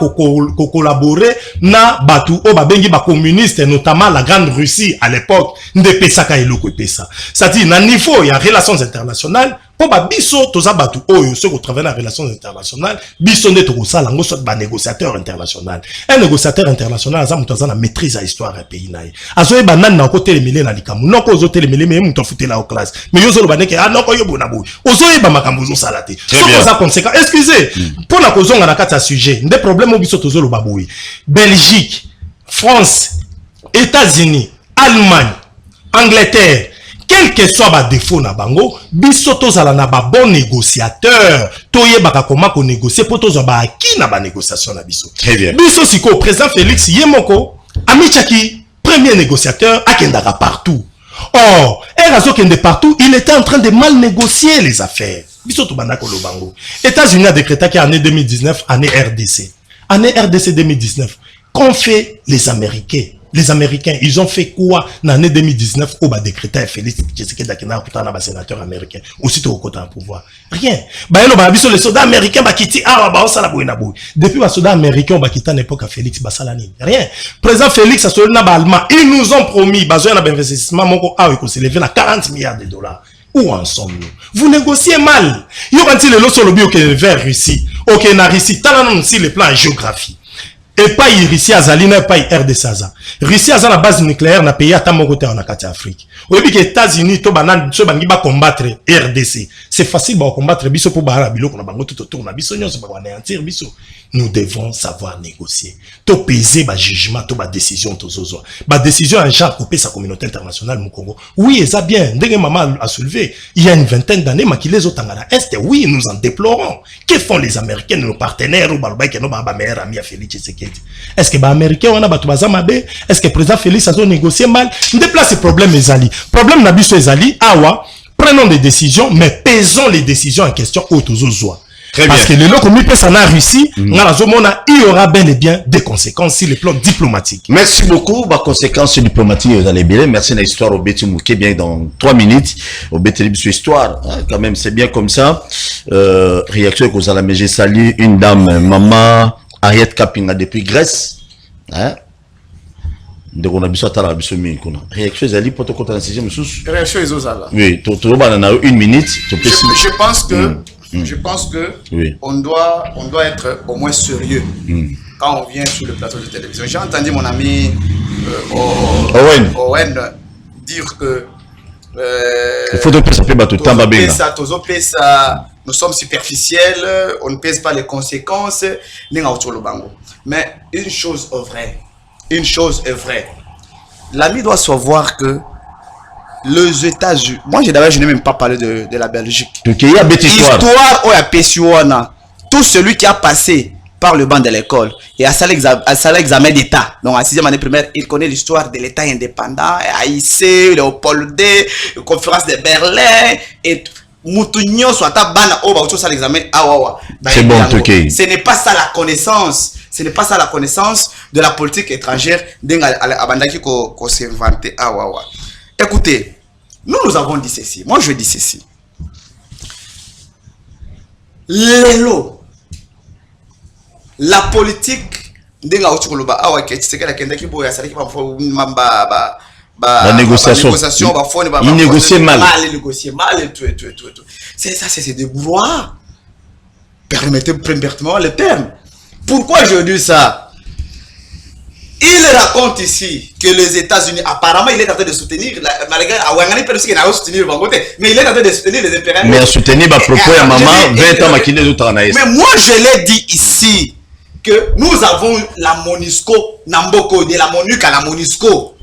collaboré na batu o babengi ba communiste notamment la grande Russie à l'époque nde pesaka eloko pesa. Ça dit na niveau il y a relations internationales pour ba biso toza batu oyo ceux qui travaillent dans les relations internationales biso nde to sala ngo soit ba négociateur international. Un négociateur international aza mutu aza na maîtrise à histoire ya pays naï. Azoye ba nan na ko telemele na likamu. Non ko zo telemele mais mutu futé la classe. Mais yo zo lo baneke ah non ko yo bona boy. Ozoye ba makambo zo salate. So ça conséquent. Excusez. Pour la cause on a kata sujet. Des problèmes au biso to zo lo baboui. Belgique, France, États-Unis, Allemagne, Angleterre, quel que soit ba défaut na bango, biso tozala na ba bon négociateur, toye baka koma ko négocier pour tozo ba qui na ba négociation na biso. Très bien. Biso siko président Félix Yemoko, Amichaki, premier négociateur, akendaka partout. Or, Erazo kende partout, il était en train de mal négocier les affaires. Biso to banda ko lo bango. États-Unis a décrété qu'année 2019, année RDC. Année RDC 2019. Qu'ont fait les Américains? Les Américains, ils ont fait quoi dans l'année 2019 au bas décrété Félix Tshisekedi Dakina pour un sénateur américain aussitôt au côté en pouvoir? Rien. Bah les soldats américains bah quitté ah bah ça la boue. Depuis les soldats américains bah quitté à l'époque à Félix Bassalani. Rien. Président Félix a soldat allemand, ils nous ont promis bah un investissement moko ah il s'est levé à 40 milliards de dollars. Où en sommes-nous? Vous négociez mal. Yo quand il est là sur le bio que vers Russie. OK na Russie, talent aussi les plans géographie. Et pas Russie Azali, pas RDC Aza. Russie Aza la base nucléaire na pays à côté en Afrique. Au début que États-Unis to banan so bangi ba combattre RDC. C'est facile ba combattre biso pour bara bilo qu'on a bango tout autour na biso nyonso ba anéantir biso. Nous devons savoir négocier. To peser ba jugement to ba décision to zozo. Ba décision en genre couper sa communauté internationale mu Congo. Oui, ça bien. Ndenge maman a soulevé il y a une vingtaine d'années makile zo tangana est oui, nous en déplorons. Que font les Américains nos partenaires ou balba que nos ba meilleurs amis à Félix Tshisekedi? Est-ce que les Américains ont batu bazamabe? Est-ce que le président Félix a négocié mal? On déplace ce problème ezali. Problème nabiso ezali awa, prenons des décisions mais pesons les décisions en question autozozoa. Parce que les locaux mis ça na Russie, il y aura bel et bien des conséquences sur le plan diplomatique. Merci beaucoup. Bah, conséquences diplomatiques, vous allez bien. Merci de l'histoire au Béti Mouké, bien dans 3 minutes. Au Béti sur histoire. Hein, quand même, c'est bien comme ça. Réaction que vous allez j'ai salué une dame, maman, Ariette Kapinga depuis Grèce. Hein? Donc on a besoin de la réaction ezali pour te compter la sixième source. Réaction ezozala. Oui, tu as une minute. Je pense que je pense que oui. on doit être au moins sérieux quand on vient sur le plateau de télévision. J'ai entendu mon ami Owen dire que il faut que nous sommes superficiels, on ne pèse pas les conséquences. Mais une chose est vraie. L'ami doit savoir que les États-Unis, moi je n'ai même pas parlé de la Belgique. Histoire où il y a tout celui qui a passé par le banc de l'école et à ça l'examen d'État, donc en 6e année primaire, il connaît l'histoire de l'État indépendant, AIC, Léopold D, conférence de Berlin et Moutougnon soit à Bana au bas ça l'examen. C'est bon, ok. Ce n'est pas ça la connaissance. Ce n'est pas ça la connaissance de la politique étrangère d'Abandaki qu'on s'est inventé. Écoutez, nous avons dit ceci. Moi, je dis ceci. Lélo, la politique la négociation, il négociait mal. C'est ça, c'est des brouillards. Permettez-moi le terme. Pourquoi je dis ça? Il raconte ici que les États-Unis, apparemment, il est en train de soutenir, malgré mais il est en train de soutenir les impérialistes. Mais soutenir ma propos à maman, 20 ans maquillé d'autres. Mais moi, je l'ai dit ici que nous avons la MONUSCO, Namboko, de la MONUC à la MONUSCO.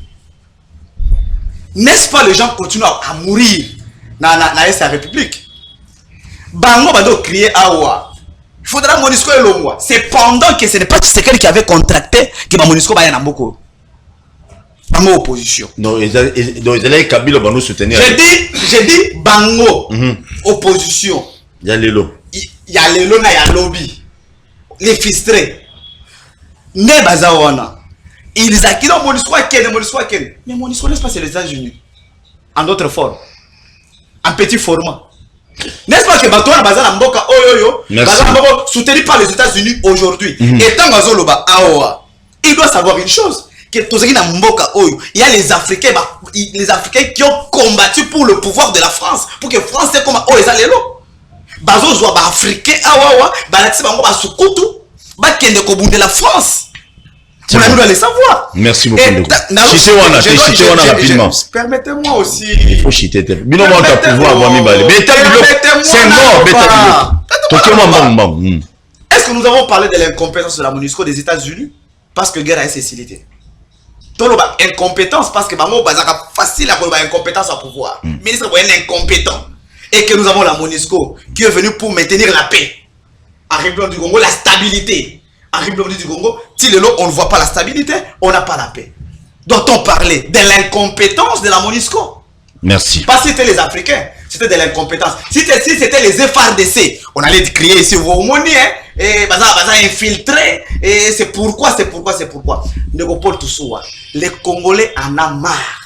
N'est-ce pas, les gens continuent à mourir dans la République? Bango Bado crier Awa. Il faudra MONUSCO et le mois. C'est pendant que ce n'est pas Tshisekedi qui avait contracté que MONUSCO va y Namboko. Bango opposition. Non, ils allaient Kabila Bango soutenir. J'ai dit Bango opposition. Il y a Lelo. Il y a Lelo, il y a lobby. Les fistrés. Ne Bazawana. Ils acquittent MONUSCO à Ken, MONUSCO à Ken. Mais MONUSCO n'est-ce pas c'est les États-Unis? En d'autres formes. En petit format. N'est-ce pas que Batoana Bazana Mboka Oyoyo, Bazana Mboka soutenu par les États-Unis aujourd'hui. Et tant Bazoloba Aoa, il doit savoir une chose, il y a les Africains qui ont combattu pour le pouvoir de la France, pour que France soit comme oh ezalelo. Bazo zwa ba africain awawa balati bango ba sukutu ba kende ko bunde la France. On a doit le savoir. Merci beaucoup. Chité wana rapidement. Permettez-moi aussi. Il faut chiter. Bino mo ta pouvoir avoir mi balé. C'est mort beta. Est-ce que nous avons parlé de l'incompétence de la MONUSCO des États-Unis parce que guerre a cécilité? Toloba incompétence parce que bango bazaka facile à avoir incompétence à pouvoir. Ministre est incompétent. Et que nous avons la MONUSCO qui est venue pour maintenir la paix. En République du Congo, la stabilité. En République du Congo, si on ne voit pas la stabilité, on n'a pas la paix. Doit-on parler de l'incompétence de la MONUSCO? Merci. Pas si c'était les Africains, c'était de l'incompétence. Si c'était les FARDC, on allait crier ici, vous monnaie, et baza infiltré, et c'est pourquoi. Paul Toussoua, les Congolais en ont marre.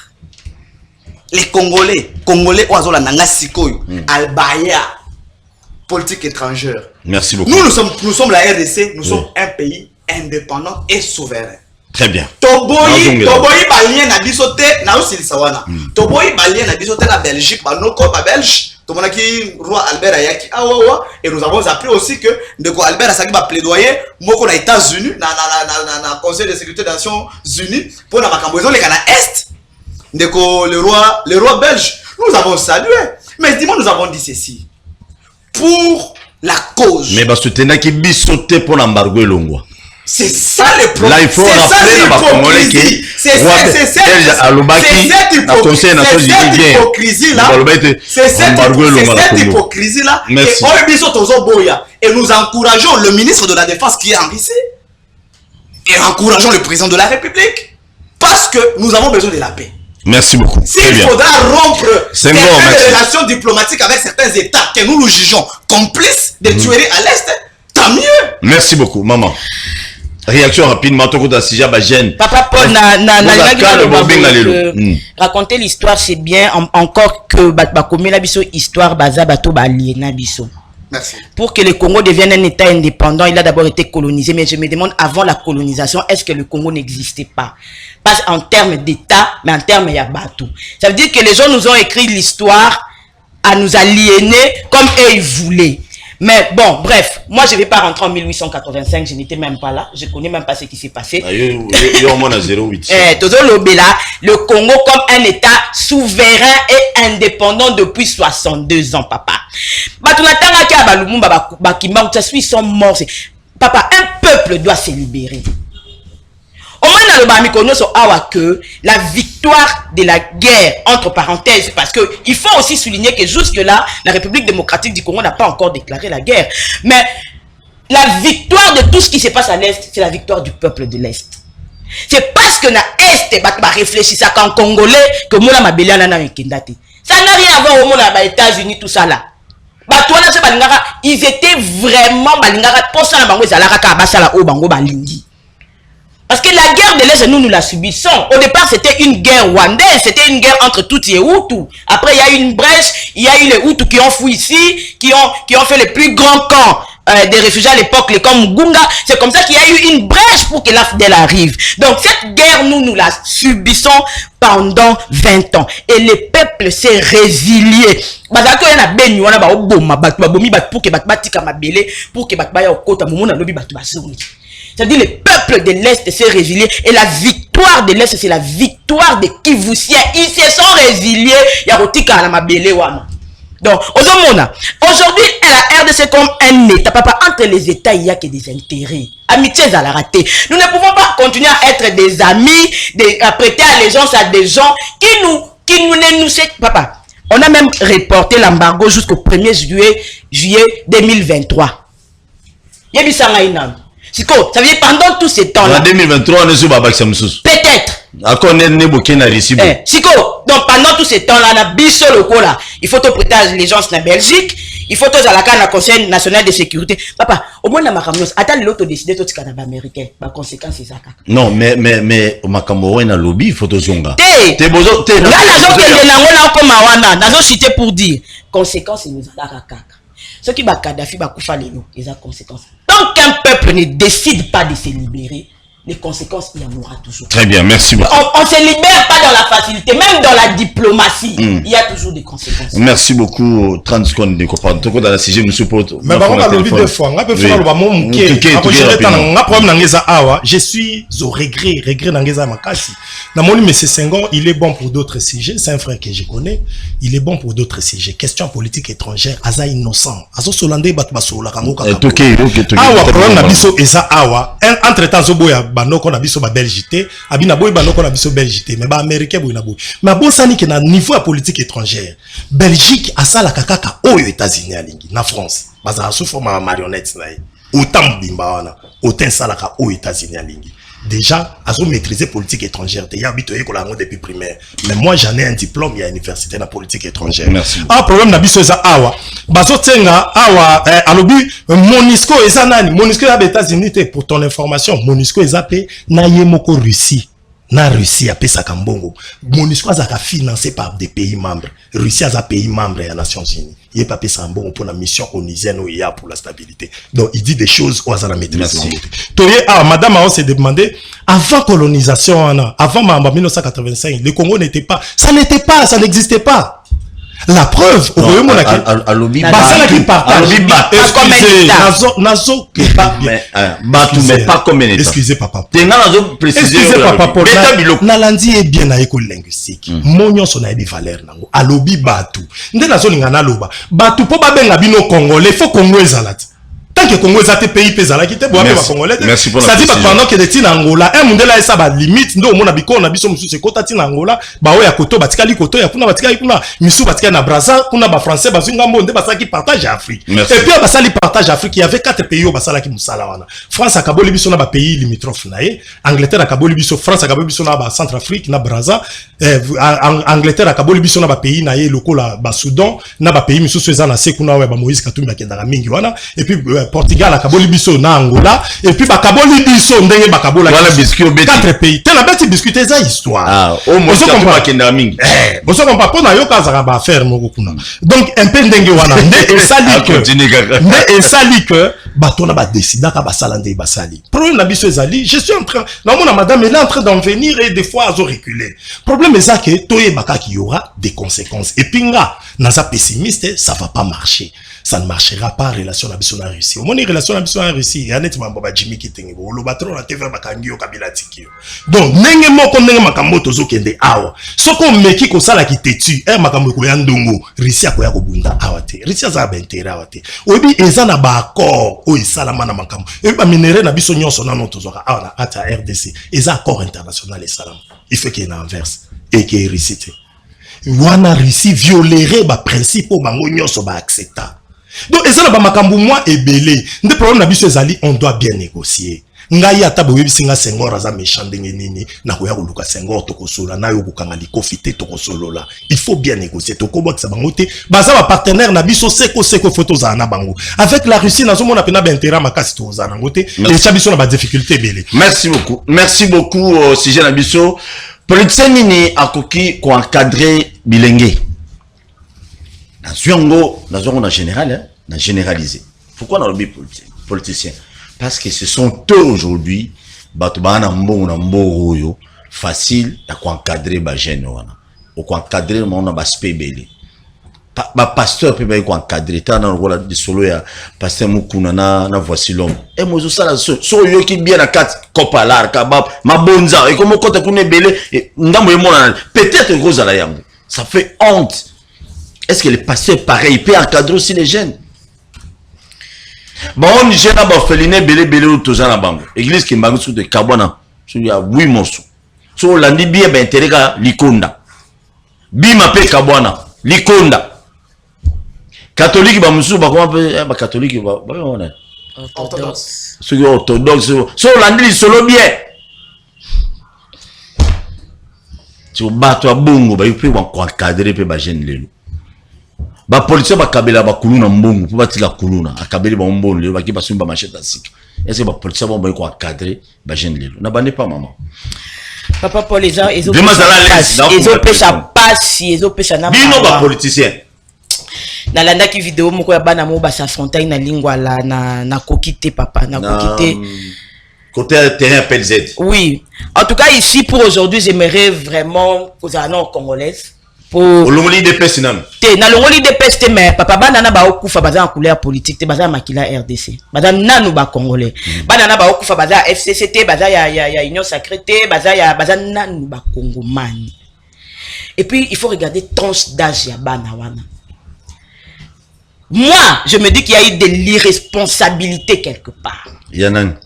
Les Congolais, oiseaux la nanga sikoyo, albaya, politique étrangère. Merci beaucoup. Nous sommes la RDC, nous sommes un pays indépendant et souverain. Très bien. Toboyi balien na bisote na usili sawana. Toboyi balien na bisote la Belgique, banoko ba Belge. Tomonaki roi Albert Ayaki awawa et nous avons appris aussi que ndeko Albert asaki ba plaidoyer moko na États-Unis na Conseil de sécurité des Nations Unies pour na makambo ezo leka na est. Ndeko le roi belge. Nous avons salué. Mais dis-moi, nous avons dit ceci. Pour la cause. Mais parce que tu n'as qui bisoté pour l'embargo longwa. C'est ça le problème. Là, il faut rappeler la Congolais c'est cette hypocrisie-là. Et nous encourageons le ministre de la Défense qui est en Russie. Et encourageons le président de la République. Parce que nous avons besoin de la paix. Merci beaucoup. S'il faudra rompre certaines relations diplomatiques avec certains États que nous jugeons complices de tueries à l'Est, tant mieux. Merci beaucoup, maman. Réaction rapidement, Papa Paul, raconter l'histoire, c'est bien, encore que comme la histoire, baza bato ba aliena biso. Merci. Pour que le Congo devienne un État indépendant, il a d'abord été colonisé. Mais je me demande, avant la colonisation, est-ce que le Congo n'existait pas? Pas en termes d'État, mais en termes Yabatou. Ça veut dire que les gens nous ont écrit l'histoire à nous aliéner comme eux ils voulaient. Mais bon, bref, moi je ne vais pas rentrer en 1885, je n'étais même pas là, je ne connais même pas ce qui s'est passé. Le Congo comme un État souverain et indépendant depuis 62 ans, papa. Ils sont morts. Papa, un peuple doit se libérer. Au moins, que la victoire de la guerre, entre parenthèses, parce que il faut aussi souligner que jusque-là, la République démocratique du Congo n'a pas encore déclaré la guerre. Mais la victoire de tout ce qui se passe à l'Est, c'est la victoire du peuple de l'Est. C'est parce que na Est, réfléchissent à qu'en Congolais, que Moula Mabélia n'a un kendate. Ça n'a rien à voir au monde aux États-Unis, tout ça là. Ils étaient vraiment pour ça, parce que la guerre de l'Est, nous la subissons. Au départ, c'était une guerre rwandaise, c'était une guerre entre Tutsi et Hutus. Après, il y a eu une brèche, il y a eu les Hutus qui ont fui ici, qui ont fait les plus grands camps des réfugiés à l'époque, les camps Mugunga. C'est comme ça qu'il y a eu une brèche pour que l'AFDEL arrive. Donc, cette guerre, nous la subissons pendant 20 ans. Et le peuple s'est résilié. C'est-à-dire le peuple de l'Est s'est résilié et la victoire de l'Est, c'est la victoire des Kivusiens. Ils se sont résiliés. Donc, aujourd'hui, la RDC comme un État, papa, entre les États, il n'y a que des intérêts. Amitié à la rater. Nous ne pouvons pas continuer à être des amis, à prêter allégeance à des gens qui nous papa, on a même reporté l'embargo jusqu'au 1er juillet 2023. Ça veut dire pendant tout ce temps-là. En 2023, on est sur Babak Samsous. Peut-être. Donc pendant tout ce temps-là, on a biso loko là. Il faut te prêter allégeance na Belgique. Il faut te à la Conseil national de sécurité. Papa, au moins na makamnos, attends l'autre décider tout ce qu'on a américain. Par conséquent, c'est ça. Non, mais au makambo na lobby, il faut te zonga. T'es besoin. Là, nazo cité pour dire. Conséquence, c'est nous à la kaka. Ce qui va Kadhafi va coucher les noms, les conséquences. Tant qu'un peuple ne décide pas de se libérer, les conséquences, il y en aura toujours. Très bien, merci beaucoup. On ne se libère pas dans la facilité, même dans la diplomatie, il y a toujours des conséquences. Merci beaucoup, 30 secondes de comprendre. Tout le monde dans la CG, monsieur Poto. Mais par contre, le deux fois, je suis au regret d'Angeza Makasi. Namoni, mais Senghor, il est bon pour d'autres sujets. C'est un frère que je connais. Il est bon pour d'autres sujets. Question politique étrangère, Aza innocent. Azo Solandé, Batbasola, Kangoka. Awa, problème, Nabiso, Eza Awa. Entre-temps, Zoboya, Banoko, Nabiso, Belgique. Abina Boy, Banoko, Nabiso, Belgique. Mais Américain, Boy, Naboy. Mais bon, ça n'est que na niveau de politique étrangère. Belgique, Asa la Kakaka, aux États-Unis, na France. Baza, sous forme de marionnette, autant Bimbawana, autant Salaka aux États-Unis, déjà, à maîtriser politique étrangère. Il y a habitué depuis primaire. Mais moi, j'en ai un diplôme, il y a une université de politique étrangère. Merci. Ah, problème d'abisso, ça, awa. Bazo tenga, awa, alobi, Monisco, eza nani. Monisco, y'a États-Unis, pour ton information. Monisco, eza pe, na yemoko Russie. Na Russie, a pe sa kambongo. Monisco, a financé par des pays membres. Russie, a pays membre des Nations Unies. Il n'y a pas de bon pour la mission onisienne où il y a pour la stabilité. Donc, il dit des choses où il y a la maîtrise. Madame a s'est demandé, avant colonisation, avant 1985, le Congo n'était pas, ça n'existait pas. La preuve, au Royaume Alobi, Basala qui partage. Nazo qui mais pas comme un état. Excusez papa. Excusez papa. Nalandi est bien à école linguistique. Monyon son a des valeurs nango. Alobi batu. Nde nazo lingana loba. Batu po ba benga bino congolais, faut congolais zalati. Tant que Congo est pays pesala qui te boit pas congolais. Ça dit pendant que des Angola, un monde là ça va limite ndo mona biko na biso musu se kota tina Angola, ba oya koto batikali koto ya kuna batikali kuna misu batikali na Brazza, kuna ba français bazinga monde basala qui partage Afrique. Et puis basali partage Afrique, il y avait 4 pays au basala qui musala wana. France a kaboli biso na ba pays limitrophes naé, Angleterre a kaboli biso, France a kaboli biso na ba Centrafrique na Brazza, Angleterre a kaboli biso na ba pays naé lokola ba Soudan, na ba pays misu so na se kuna ba Moïse Katumbi bakenda mingi wana, et puis Portugal a kaboli biso na Angola et puis bakaboli biso ndenge bakabola voilà biscuit 4 pays tena beti biscuit eza histoire ah au moins ça pas kenda mingi boso kompa pona yo kaza ba faire moko kuna donc un peu ndenge wana nde esali que batona ba décida ka basala ndé basali problème na biso ezali je suis en train na mona madame elle est en train d'en venir et des fois azo reculer problème eza que toye baka ki y aura des conséquences et puis nga naza pessimiste ça va pas marcher. Ça ne marchera pas en relation avec la Russie. Au moins, en relation avec la Russie, il y a un Jimmy qui est le patron a TV Bakangio Kabila Tikio. Donc, n'engé moko n'engé makamoto zo kende awa. Soko meki ko sala ki tetu, makambo ko yandongo, Russie akoya ko bunda awate. Russie za bentera awate. Obi ezana ba accord o isala mana makambo. E ba minere na biso nyonso na noto zoka awa na ata RDC. Eza accord international et salam. Il faut qu'il y ait une inverse et qu'il y ait récité. Wana Russie violerait ba principe o bango nyonso ba accepta. Donc, et ça, là, makambu moi et belé. Nde problème na biso ezali, on doit bien négocier. Ngai ata bo yebisinga Senghor aza méchant ndenge nini na koya koluka Senghor tokosola na yo kokanga likofite tokosolola. Il faut bien négocier. Tokobokisa bango te. Baza ba partenaire na biso seko photos za na bango. Avec la Russie nazo mona pena ba intérêt makasi to za nango te. Et ça biso na ba difficulté belé. Merci beaucoup. Merci beaucoup sujet na biso. Politicien nini akoki ko encadrer bilenge. Dans général, hein, dans généralisé. Pourquoi on a le politicien? Parce que ce sont eux aujourd'hui, facile à encadrer les jeunes. Ou encadrer mon aspect belé. Pasteur peut pas encadrer. Tant dans le de solo ya pasteur Mukuna na voici l'homme. Et moi ça là so yo qui bien à 4 copalar kabab ma bonza et comme quand tu connais belé ndambo yemona peut-être gros ala yango. Ça fait honte. Est-ce que les pasteurs pareil peut encadrer aussi les jeunes? Bon, on jeune a bafeliné belé ou tous en bango. Église qui m'a sous de Kabwana. Il y a 8 morceaux. So l'andi bien ben terega likonda. Bima pe Kabwana likonda. Catholique ba musu ba comment ba catholique ba on est orthodoxe. Ceux orthodoxe. So l'andi solo bien. Tu bato bongo ba yupe ba encadrer pe ba jeune lelo. Ba police ba kabela ba kuluna mbongo pour batila kuluna akabeli ba mbongo le ba ki ba sumba machette asik. Est-ce que ba police ba ko encadrer ba jeune lelo na bande pas maman. Papa pour les gens ils ont pêché na bino ba politicien na landa ki vidéo moko ya bana mo ba s'affronter na lingua la na kokite papa na kokite Côté terrain PLZ. Oui. En tout cas, ici, pour aujourd'hui, j'aimerais vraiment que ça non congolaise. Pour le monde de peste nam. Te na le monde de peste mais papa banana ba okufa baza en couleur politique te baza makila RDC. Baza nanu ba congolais. Banana ba okufa baza FCCT baza ya Union Sacrée te baza nanu ba congomani. Et puis il faut regarder tranche d'âge ya bana wana. Moi, je me dis qu'il y a eu de l'irresponsabilité quelque part. Yanan.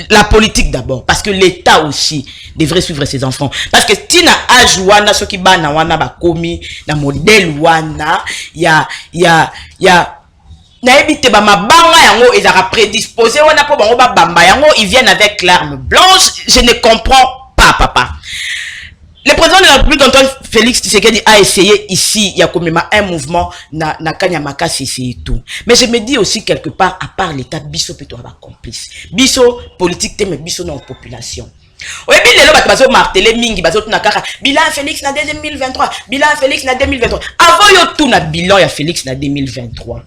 La politique d'abord, parce que l'État aussi devrait suivre ses enfants. Parce que tina âge wana ce qui bana wana ba komi na modèle wana ya na ebite ba mabanga yango ezara prédisposé wana po bango ba bamba yango ils viennent avec l'arme blanche. Je ne comprends pas papa. Le président de la République, Antoine Félix Tshisekedi, a essayé ici, il y a quand même un mouvement na Kanyamaka, c'est tout. Mais je me dis aussi quelque part, à part l'État, Bisso peut avoir complice. Bisso politique, mais Bisso non population. Oui, puis les gens qui martelé mingi, bilan Félix na 2023, bilan Félix na 2023. Avant yo tout na bilan ya Félix na 2023.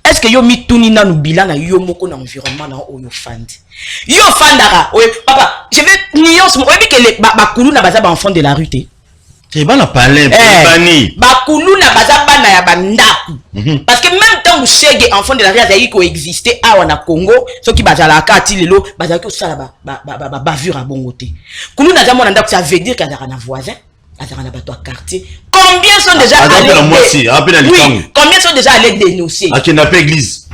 Est-ce que yo mi touni na nou bilan na yo moko na environnement na yo fandi? Yo fandara, oui, papa, je vais nuance, oui, que les bakoulou na baza ba enfant de la rue te. C'est bon, on a parlé, bani. Bakoulou na baza ba na ya bandaku. Parce que même temps où chege enfant de la rue a zaï ko exister à wana Congo, ceux qui baza la kati lelo, baza ko sala ba bavure à bongo te. Koulou na zamona ndaku, ça veut dire qu'il y a un voisin. Quartier. Combien sont déjà allés dénoncer? À Kenape église.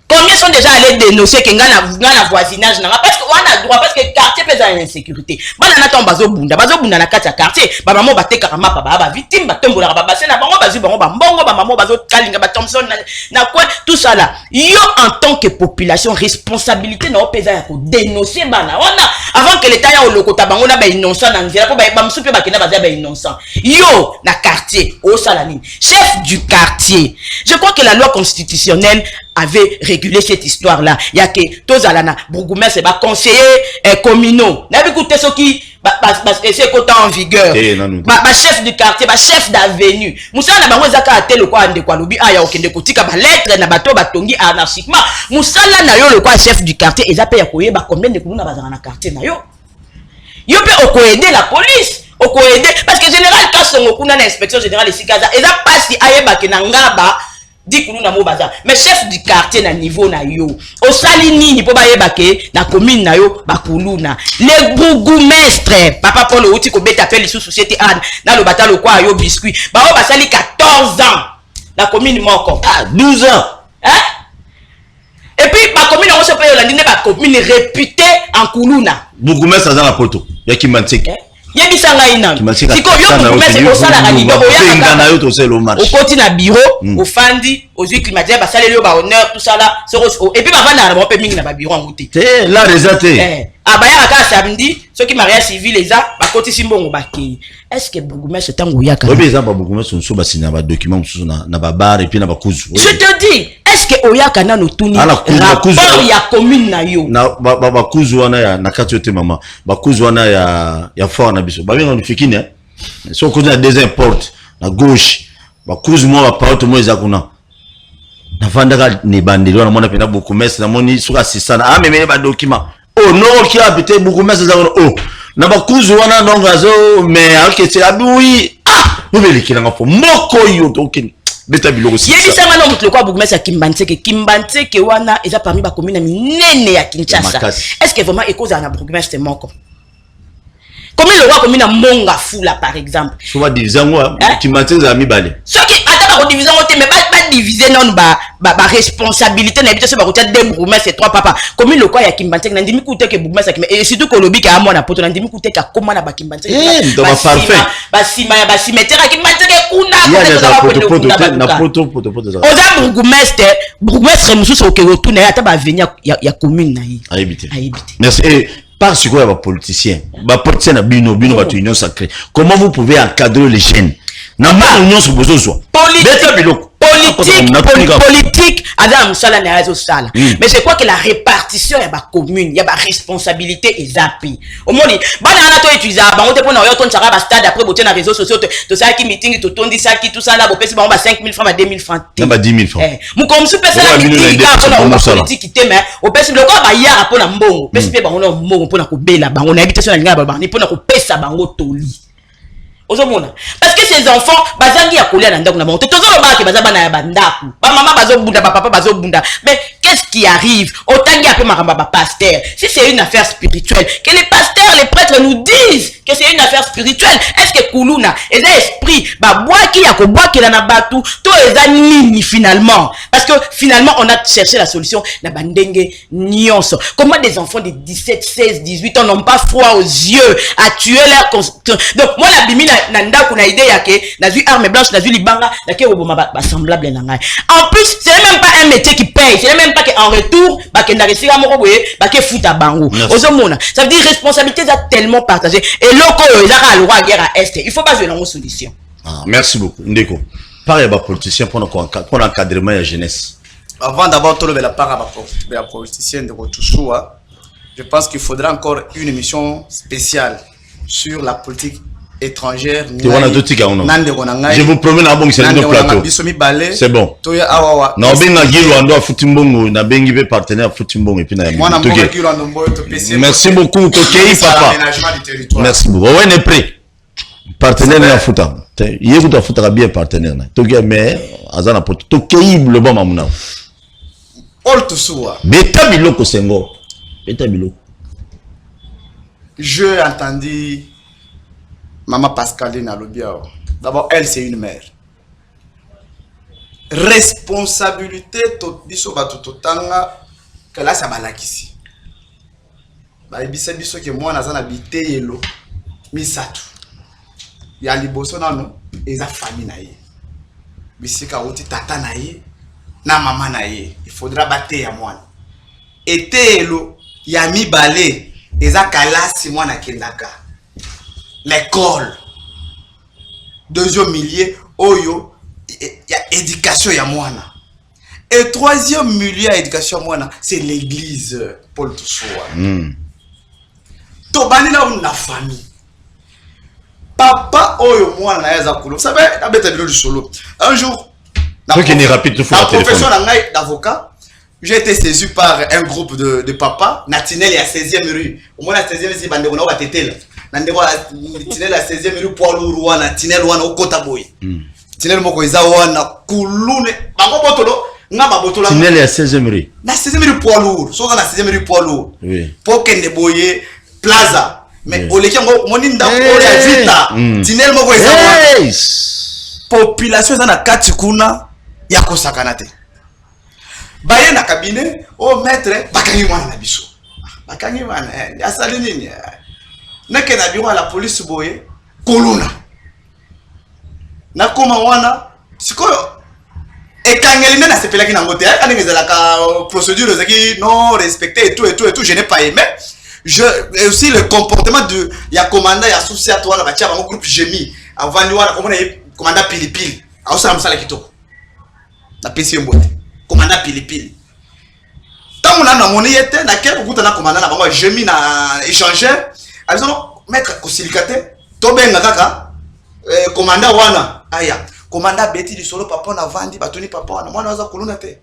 Combien sont déjà allés dénoncer que ngana voisinage parce que on a droit parce que quartier pèse en insécurité. Bana na tomba zo bunda na kati quartier, ba maman ba teka kama ba victime ba tombola ba basena bango bazu bango ba mbongo ba maman bazo kalinga ba Thompson na quoi tout ça là. Yo en tant que population responsabilité na pèse ya ko dénoncer bana. Avant que l'état ya olokota bango na ba innocent na nzela po ba msupe ba kena ba innocent. Yo na quartier au Salani, chef du quartier. Je crois que la loi constitutionnelle avait régulé cette histoire-là. Il y a que tous alana bourgmestre c'est pas conseiller communaux. N'a pas écouté ce qui c'est côté en vigueur. Chef du quartier, chef d'avenue. Moussa na bango zaka atel le quoi ande kwa lobi aya okende kotika ba lettre na bato batongi anarchiquement. Moussa la na yo le quoi chef du quartier et zape ya koyeba combien de kuna bazana na quartier na yo. Yo peut aider la police. Aider parce que général quand son kuna na inspection générale ici kaza et ça passe ayeba ke na ngaba dit que nous n'avons pas mais chef du quartier na niveau na yo au salini ni po ba yebake na commune na yo ba kuluna les bourgmestre papa Paul outi ko beta appelle sous société an na le batalo kwa yo biscuit ba o ba sali 14 ans la commune moko 12 ans et puis ma commune on se paye la dîner ba commune réputée en kuluna bourgmestre dans la poto ya Kimantseke yebisanga ina siko yo bourgmestre au sala rani do boya na yo to selo marché au koti na bureau au fandi aux huit climatiques ba salé yo ba honneur tout ça là et puis ba vanda na ba pe mingi na ba bureau ngouti te la réalité abaya ka samedi ceux qui mariage civil les a ba koti simbongo ba ki est-ce que bourgmestre tango yaka oui ça ba bourgmestre so ba sina ba document so na ba bar et puis na ba kuzu je te dis est-ce que oyaka na no tuni rapport ya commune na yo na ba kuzu wana ya na kati yote mama ba kuzu wana ya fort na biso ba bien on fikini so ko na des imports na gauche ba kuzu mo ba parole mo ezakuna na vandaka ne bandelo na mona pena bourgmestre na moni suka assistant mais ba document oh non qui a habité bourgmestre zakuna oh na ba kuzu wana ndonga zo mais akete abi vous voulez qu'il en a fait moko yo donc beta biloko si yebisa ngana mutu kwa bourgmestre Kimbantseke wana eza parmi ba commune minene ya Kinshasa est-ce que vraiment ekoza na bourgmestre moko commune le roi commune Monga Fula par exemple so va diviser moi Kimbantseke za mibale ce qui attend ba diviser ngote mais pas diviser non ba responsabilité na habité so ba kotia deux bourgmestre trois papa commune le roi ya Kimbantseke na ndimi kuté ke bourgmestre et surtout ko lobi ka amona poto na ndimi kuté ka koma na ba Kimbantseke ba parfait ba cimetière Kimbantseke kuna na poto oza bourgmestre mususu okerotu na ata ba venir ya commune na yi ayibité merci et parce que les politiciens na bino ba union sacrée comment vous pouvez encadrer les jeunes na ba union sur besoin beta biloko politique, Adam Sala n'a sala. Mais je crois que la répartition est ma commune, il y a ma responsabilité et zapi. Au moins, banana to utiliser, on te prend en ton chara stade après botter dans les réseaux sociaux, tout ça qui meeting, tout ton dit ça qui tout ça là, bopé si on va 5 000 francs à 2 000 francs. On va 10 000 francs. Mon comme super ça meeting, on a politique qui t'aime, au pèse le quoi ba ya pour na mbongo, pèse pe ba on a mbongo pour na ko bela ba on habite sur la ligne ba ni pour na ko pesa bango toli. Parce que ces enfants, bazangi ya kolia na ndako na bango. Tozo ba ke bazaba na bandako. Ba maman bazo bunda, ba papa bazo bunda. Mais qu'est-ce qui arrive? Autant a peu maramba ba pasteur. Si c'est une affaire spirituelle, que les pasteurs, les prêtres nous disent que c'est une affaire spirituelle. Est-ce que kuluna, eza esprit, ba boaki ya ko boaki la na batu, to eza nini finalement? Parce que finalement on a cherché la solution na bandenge nyonso. Comment des enfants de 17, 16, 18 ans n'ont pas froid aux yeux à tuer leur donc moi la bimina nanda kuna idée yake nazu arme blanche nazu libanga nake oboma ba semblable na ngai. En plus c'est même pas un métier qui paye, c'est même pas que en retour ba kenda resira moko boye ba ke futa bango ozomona. Ça veut dire responsabilité est tellement partagée et loko ezaka le roi guerre à est, il faut pas jouer dans une solution. Merci beaucoup Ndeko. Par les politiciens pour l'encadrement de la jeunesse. Avant d'abord tout la part à la politicienne de Rotussoua, je pense qu'il faudra encore une émission spéciale sur la politique étrangère. Je vous promets na bon c'est le plateau. C'est bon. Non benga gilo ando Futimbongo na bengi be partenaire Futimbongo et puis na. Merci beaucoup Tokei papa. Merci beaucoup. On est prêt. Partenaire na futa. Yéku ta futa bien partenaire na. Tokei mais azana poto Tokei le bon mamuna. All to soa. Beta biloko sengo. Beta biloko. J'ai entendu Maman Pascaline à l'Obiao. D'abord, elle, c'est une mère. Responsabilité, biso batutotanga, que là, ça balakisi. Bah, ibisa biso que moi, nazan habité yelo, misatu. Ya liboso nano, eza famille na ye. Bisika oti tata na ye, na maman na ye. Il faudra battre ya moi. Ete yelo, ya mi balé, eza kalasi moi na kendaka. L'école. Deuxième milieu, oyo, il y a éducation ya mwana. Et troisième milieu à éducation mwana, c'est l'église Paul Toussoua. Tobani na une famille. Papa oyo mwana na yaza kulo. Vous savez, la bête est du solo. Un jour, la profession d'avocat, j'ai été saisi par un groupe de papas, Natinel et à 16e rue. Au moins la 16e rue, c'est Bandegona va téter. Nandeko Tinel à 16e rue Poids lourd wana Tinel wana okota boy. Tinel moko eza wana kulune bango botolo nga ba botolo Tinel à 16e rue. Na 16e rue Poids lourd, so na 16e rue Poids lourd. Oui. Pokende boye plaza. Mais oleki ngo moninda ko ya vita. Tinel moko eza wana. Population eza na kati kuna ya kosakana te. Baye na cabinet o maître bakangi mwana na biso. Bakangi mwana asali nini? Nake na biro la police boye koluna na koma wana sikoyo ekangeli na sepelaki na ngote aka ngezala ka procédure zaki non respecté et tout je n'ai pas aimé et aussi le comportement de ya commandant ya souci à toi la batia bango groupe Gémi avant ni wana komona commandant Pilipili a osala msala kitoko na pesi mbote commandant Pilipili tant na moni yete na ke kuta na commandant na bango Gémi na échanger. Alors non, maître Kosilikate, tobenga kaka, commandant wana, aya, commandant Betty du solo papa na vandi, batoni papa wana, mwana waza kuluna te.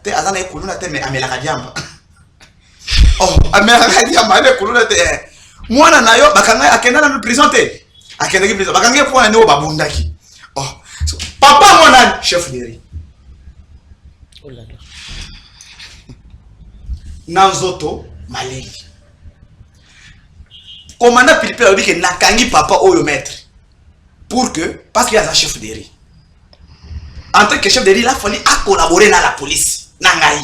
Te azana ye kuluna te, mais amela kadiamba. Oh, amela kadiamba, ane kuluna te. Mwana na yo, bakanga akenda na prison te. Akenda ki prison, bakanga po na neo babundaki. Oh, papa mwana chef de riz. Oh là là. Nanzoto Malili. Commandant Pilipili a dit que nakangi papa oyo maître pour que parce qu'il y a un chef de riz. En tant que chef de riz, il a fallu collaborer dans la police. Nangai.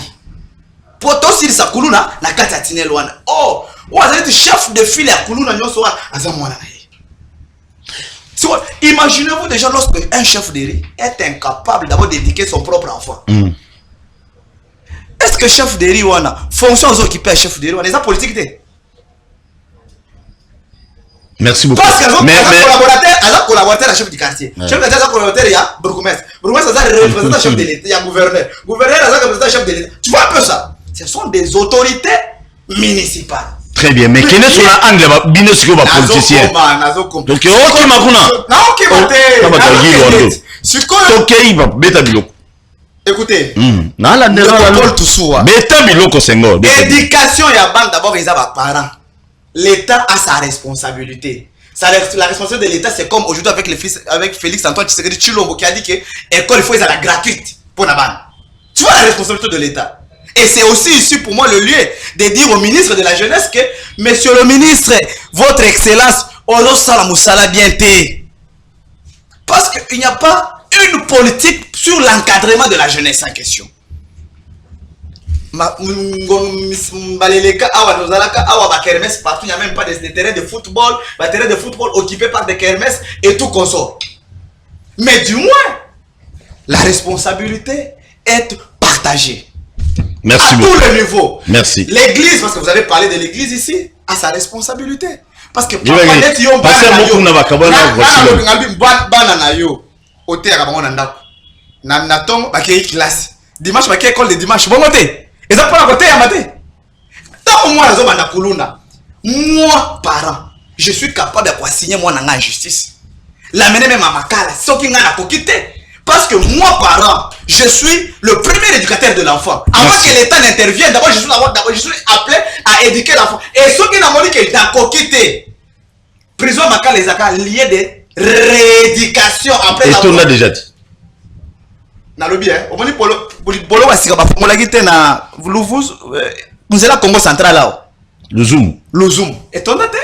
Pour tout sur sa kuluna na kati ya Tinel wana. Oh, vous êtes chef de file à kuluna nyoso wana azamwana na ye. So, imaginez-vous déjà lorsque un chef de riz est incapable d'abord d'éduquer son propre enfant. Est-ce que chef de riz wana fonction aux occupés chef de riz wana les politique té? Merci beaucoup. Parce que collaborateur à chef du quartier. Chef du quartier, collaborateur, il y a bourgmestre. Bourgmestre, c'est représentant chef de l'État. Il y a gouverneur. Gouverneur, c'est représentant chef de l'État. Tu vois un peu ça? Ce sont des autorités municipales. Très bien, mais quel est son angle bino siko ba politicien? Donc ok makuna. Na ok mate. Ok ba beta biloko. Écoutez. Na la ndela Paul Toussoua. Beta biloko sengo. Éducation ya bande d'abord ils ont parents. L'État a sa responsabilité. La responsabilité de l'État c'est comme aujourd'hui avec Félix Antoine Tshisekedi Tshilombo qui a dit que l'école il faut être la gratuite pour la bande. Tu vois la responsabilité de l'État. Et c'est aussi ici pour moi le lieu de dire au ministre de la Jeunesse que, monsieur le ministre, votre excellence, on sala moussala bien té. Parce qu'il n'y a pas une politique sur l'encadrement de la jeunesse en question. Partout, il n'y a même pas de terrain de football, des terrains de football occupés par des kermesses et tout consort. Mais du moins, la responsabilité est partagée. Merci beaucoup. À tous les niveaux. Merci. L'église, parce que vous avez parlé de l'église ici, a sa responsabilité. Parce que dimanche, ma école de dimanche, bon côté. Et ça pour la côté, moi, parent, je suis capable de signer moi en justice. L'amener même à ma cala, ce qui n'a pas quitté. Parce que moi, parent, je suis le premier éducateur de l'enfant. Avant que l'État n'intervienne, d'abord je suis appelé à éduquer l'enfant. Et ceux qui n'ont dit que d'accord quitté, prison Maka les a lié de rééducation après. Et on l'a déjà dit. Na lobby hein, on dit polo wasika ba fongola kité na vous êtes Congo central là. Le zoom. Et on date.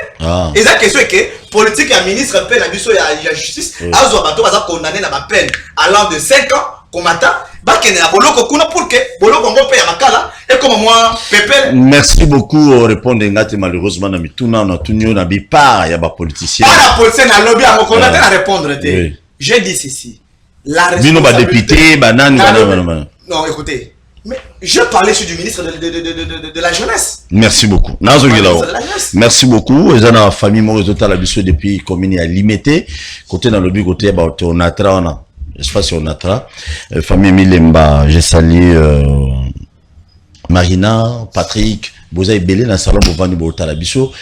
Et ça question est que politique et ministre peine à biso ya justice, azo bato baza condamné na ba peine allant de 5 ans comata, ba kene na boloko kuna pour que boloko ngo pe ya makala et comme moi Pepel. Merci beaucoup répondre ngate malheureusement na mituna na tunyo na bipar ya ba politicien. Pas la politicien na lobby à condamné à répondre té. J'ai dit ceci. La responsabilité non écoutez, mais je parlais sur du ministre de la jeunesse. Merci beaucoup. Merci beaucoup. Les gens famille moi total habitué depuis commune à limité côté dans le but côté on a espace on a famille Milemba, j'ai salué Marina, Patrick, Bozaï Belé dans le salon pour vendre botal abisso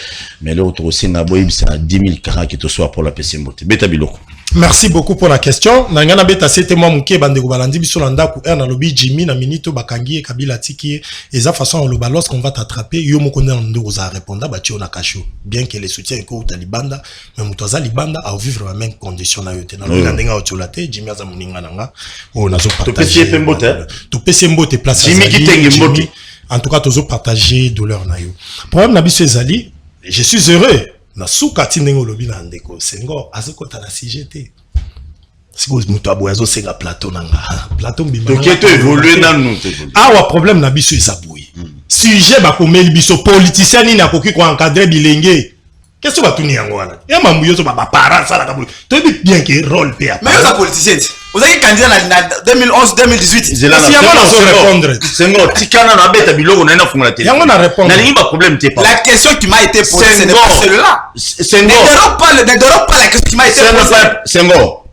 mais l'autre aussi na boy c'est à 10 000 carats qui te soit pour la PC Mbote. Beta biloko. Merci beaucoup pour la question. Nangana beta c'était moi muke bande ko balandi biso landa ku na lobby Jimmy na minito bakangi kabila tiki et za façon le balos qu'on va t'attraper yo moko na ndo za répondre ba tio na kasho bien que les soutiens ko talibanda mais mutoza libanda à vivre la même condition na yote na lobby ndenga otulate Jimmy aza muninga nanga o nazo partager to PC Mbote place Jimmy Kitengi Mbote en tout cas tozo partager douleur na yo problème na biso ezali je suis heureux na suka tinengo lobi na ndeko sengo azokota na CGT siko muto aboyazo senga plateau nanga plateau bimba donc eto évoluer na nous awa problème na biso isaboui sujet ba komeli biso politicien ni na koki ko encadrer bilenge qu'est-ce que va tourner yango wana ya mambu yoso ba parents sala kabulu to bien que rôle pe mais yosa politicien vous avez candidat na 2011 2018 c'est là répondre sengo tikana na beta biloko na funga la télé yango na répondre na lingi ba problème te pas la question qui m'a été posée ce n'est pas celle-là sengo ne dérobe pas la question qui m'a été posée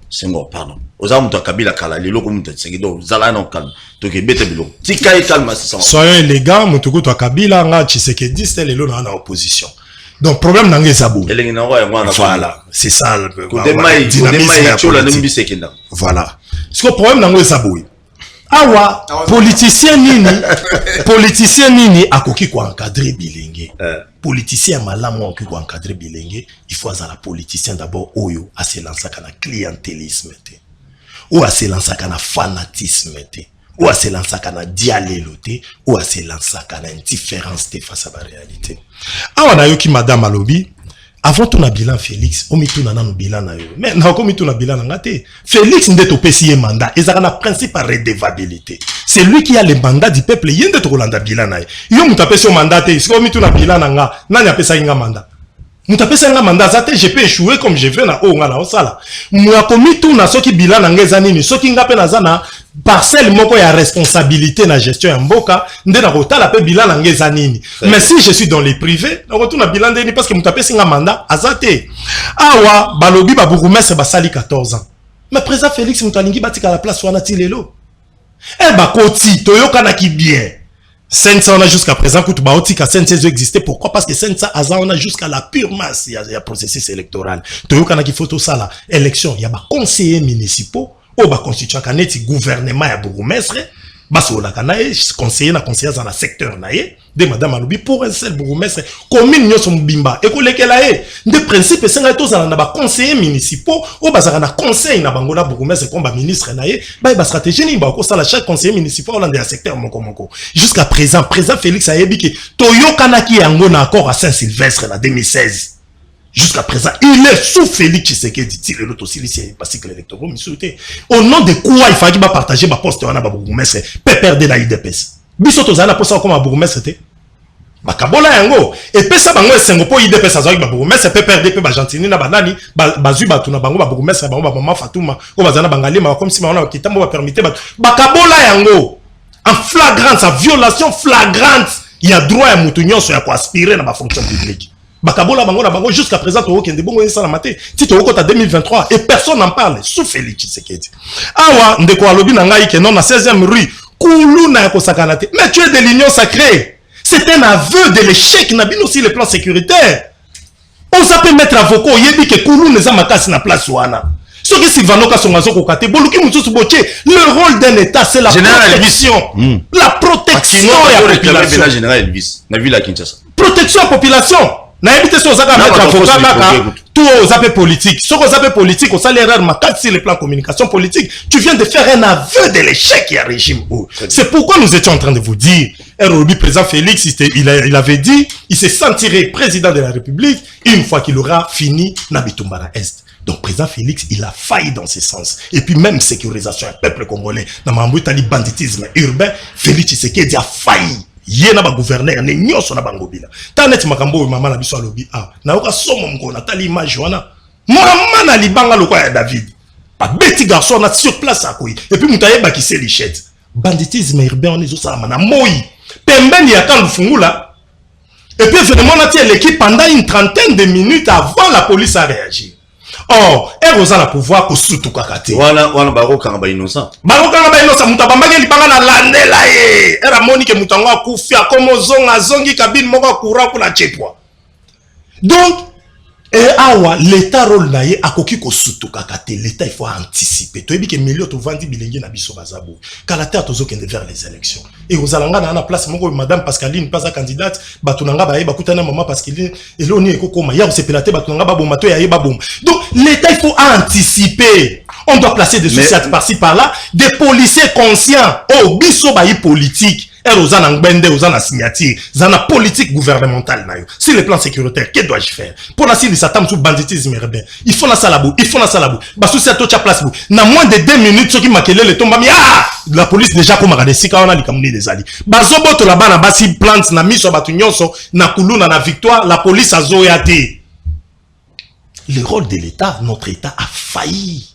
sengo pardon oza muto kabila kala lelo ko muto tsekido zala na calme to ke beta biloko tika et calme c'est ça soyons élégants muto ko to kabila nga Tshisekedi c'est lelo na opposition. Donc problème nangé zabou. Voilà, c'est ça le dynamisme. Voilà. Ce que problème nangé zabou. Awa politicien nini akoki ko encadrer bilenge. Politicien malamu akoki ko encadrer bilenge, il faut avoir politicien d'abord oyo a se lancer kana clientélisme té. Ou a se lancer kana fanatisme té. Ou à se lancer kana dialogue ou à se lancer kana indifférence face à la réalité. Ah on a eu qui madame Alobi avant ton bilan Félix on mitu na no bilan na yo mais na ko mitu na bilan na ngate Félix ndeto pesi mandat et ça na principe de redevabilité c'est lui qui a le mandat du peuple yende to kolanda bilan na yo muta pesi mandat te siko mitu na bilan na nga nani apesa inga mandat Mutapesa mandat zate, je peux échouer comme je veux na onga na osala. Mwa komi tout na soki bilan ngeza nini, soki ngape na zana parcelle moko ya responsabilité na gestion ya mboka, nde na kotala pe bilan ngeza nini. Mais si je suis dans les privés, na retourne bilan ndeni parce que mutapesa nga mandat azate. Awa balobi ba bourgmestre basali 14 ans. Mais président Félix Mutalingi batika la place wana tilelo. Eh ba koti toyoka na ki bien. Sensa on a jusqu'à présent que tout baotika Sensa existait. Pourquoi? Parce que Sensa on a jusqu'à la pure masse il y a processus électoral. Toyoka na ki photo ça là élection il y a ba conseillers municipaux ou ba constituant kaneti gouvernement ya bourgmestre baso la kanae conseiller na conseillers dans le secteur naie de madame Alobi pour un seul bourgmestre commune nyoso mbimba ekolekela e de principe senga tozala na ba conseillers municipaux ou bazaka na conseil na bango na bourgmestre comme ba ministre naie ba stratégie ni ba ko sala chaque conseiller municipal dans le secteur moko jusqu'à présent président Félix ayebi ke toyokanaki yango na accord à Saint-Sylvestre en 2016. Jusqu'à présent, il est sous Félix Tshisekedi. Il est aussi lycée parce que l'électorat au nom de quoi il fallait partager ma poste on a bourgmestre peut perdre la IDPS. Bisoto zana poste comme bourgmestre te. Bakabola yango et pe ça bango sengo po IDPS azaki ba bourgmestre peut perdre pe ba gentini na banani bazu batu na bango ba bourgmestre bango ba mama Fatouma ko bazana bangalima comme si on a kitambo ba permettre bakabola yango en flagrante sa violation flagrante il y a droit à mutunyo so ya ko aspirer na ba fonction publique. Bakabola bango na bango jusqu'à présent to okende bongo ça la maté ti to okota 2023 et personne n'en parle sous Félix Tshisekedi. Awa ndeko alobi na ngai ke non na 16e rue Koulou na ko sakanate mais tu es de l'union sacrée. C'est un aveu de l'échec na bino aussi le plan sécuritaire. On s'appelle mettre avocat yebi ke Koulou neza makasi na place wana. Ce qui si vanoka songazo ko kate boluki mususu boche le rôle d'un état c'est la protection. La protection ya population. Général Elvis na ville à Kinshasa. Protection population. Na éviter ça aux mettre avocat là tout aux appels politiques. Ce aux appels politiques au salaire makat sur le plan communication politique. Tu viens de faire un aveu de l'échec du régime. C'est pourquoi nous étions en train de vous dire. Le président Félix, il avait dit, il se sentirait président de la République une fois qu'il aura fini Nabitumbara Est. Donc président Félix, il a failli dans ce sens. Et puis même sécurisation du peuple congolais. Dans le banditisme urbain, Félix Tshisekedi a failli. Yena ba gouverneur ne nyoso na bangobila tanet makambo mama na biso alobi na oka somo mko na tali image wana mama na libanga lokwa ya David ba beti garçon na sur place akoyi et puis mutaye ba kise lichette banditisme urbain on ezosala na moi pembeni ya kandu fungula et puis vraiment na tie l'équipe pendant une trentaine de minutes avant la police a réagi. Or, elle a le pouvoir pour surtout kakate. Voilà baroka ba innocent. Baroka ba innocent muta bambage libanga na landela ye. Era monike mutanga kufia comme zonga zongi kabine moko courant pour la chepwa. Donc awa l'état rôle na ye akoki ko surtout kakate. L'état il faut anticiper. To yebi ke milieu to vandi bilenge na biso bazabo. Kalata tozo kende vers les élections. Et aux alanga na place moko madame Pascaline pas sa candidate batunanga ba ye bakutana maman Pascaline eloni ekokoma ya se pelate batunanga ba bomba to ya ye ba bomba. Donc l'état il faut anticiper. On doit placer des sociétés par-ci par-là, des policiers conscients. Oh biso ba yi politique. Et aux anangbende aux signature, zana politique gouvernementale na yo. Sur le plan sécuritaire, que dois-je faire? Pour la si ça tombe sous banditisme urbain. Il faut la salabou, il faut la salabou. Basu c'est tout place vous. Na moins de 2 minutes ce qui m'a kelé le tomba mi la police déjà comme regarder si quand on a li kamuni des ali. Bazo boto là-bas na basi plante na miso batu nyonso na kuluna na victoire, la police a zoyate. Le rôle de l'État, notre État a failli.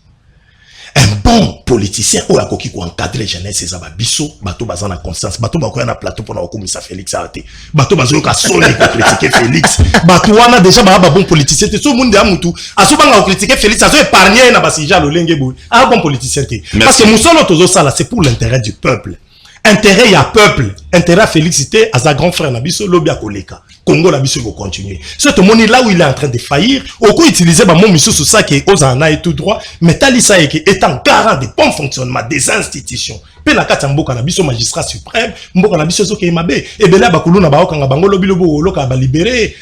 Un bon politicien ou a koki ko encadrer jeunesse ces ababiso bato bazana conscience bato bakoya na plateau pour na okomisa Félix ate bato bazo ka soli ko critiquer Félix bato wana déjà ba bon politicien te so monde amutu aso banga ko critiquer Félix aso épargner na basija lolenge boy a bon politicien te parce que musolo tozo sala c'est pour l'intérêt du peuple intérêt ya peuple intérêt Félix te à sa grand frère na biso lobi akoleka Congo la biso va continuer. Ce monde là où il est en train de faillir, au coup utiliser ba mon monsieur sur ça qui est aux ana et tout droit, mais tali ça qui est en garant de bon fonctionnement des institutions. Pe la kata mboka na biso magistrat suprême, mboka na biso zo ke mabe, e bela ba kuluna ba okanga bango lobi lobo loka ba libérer.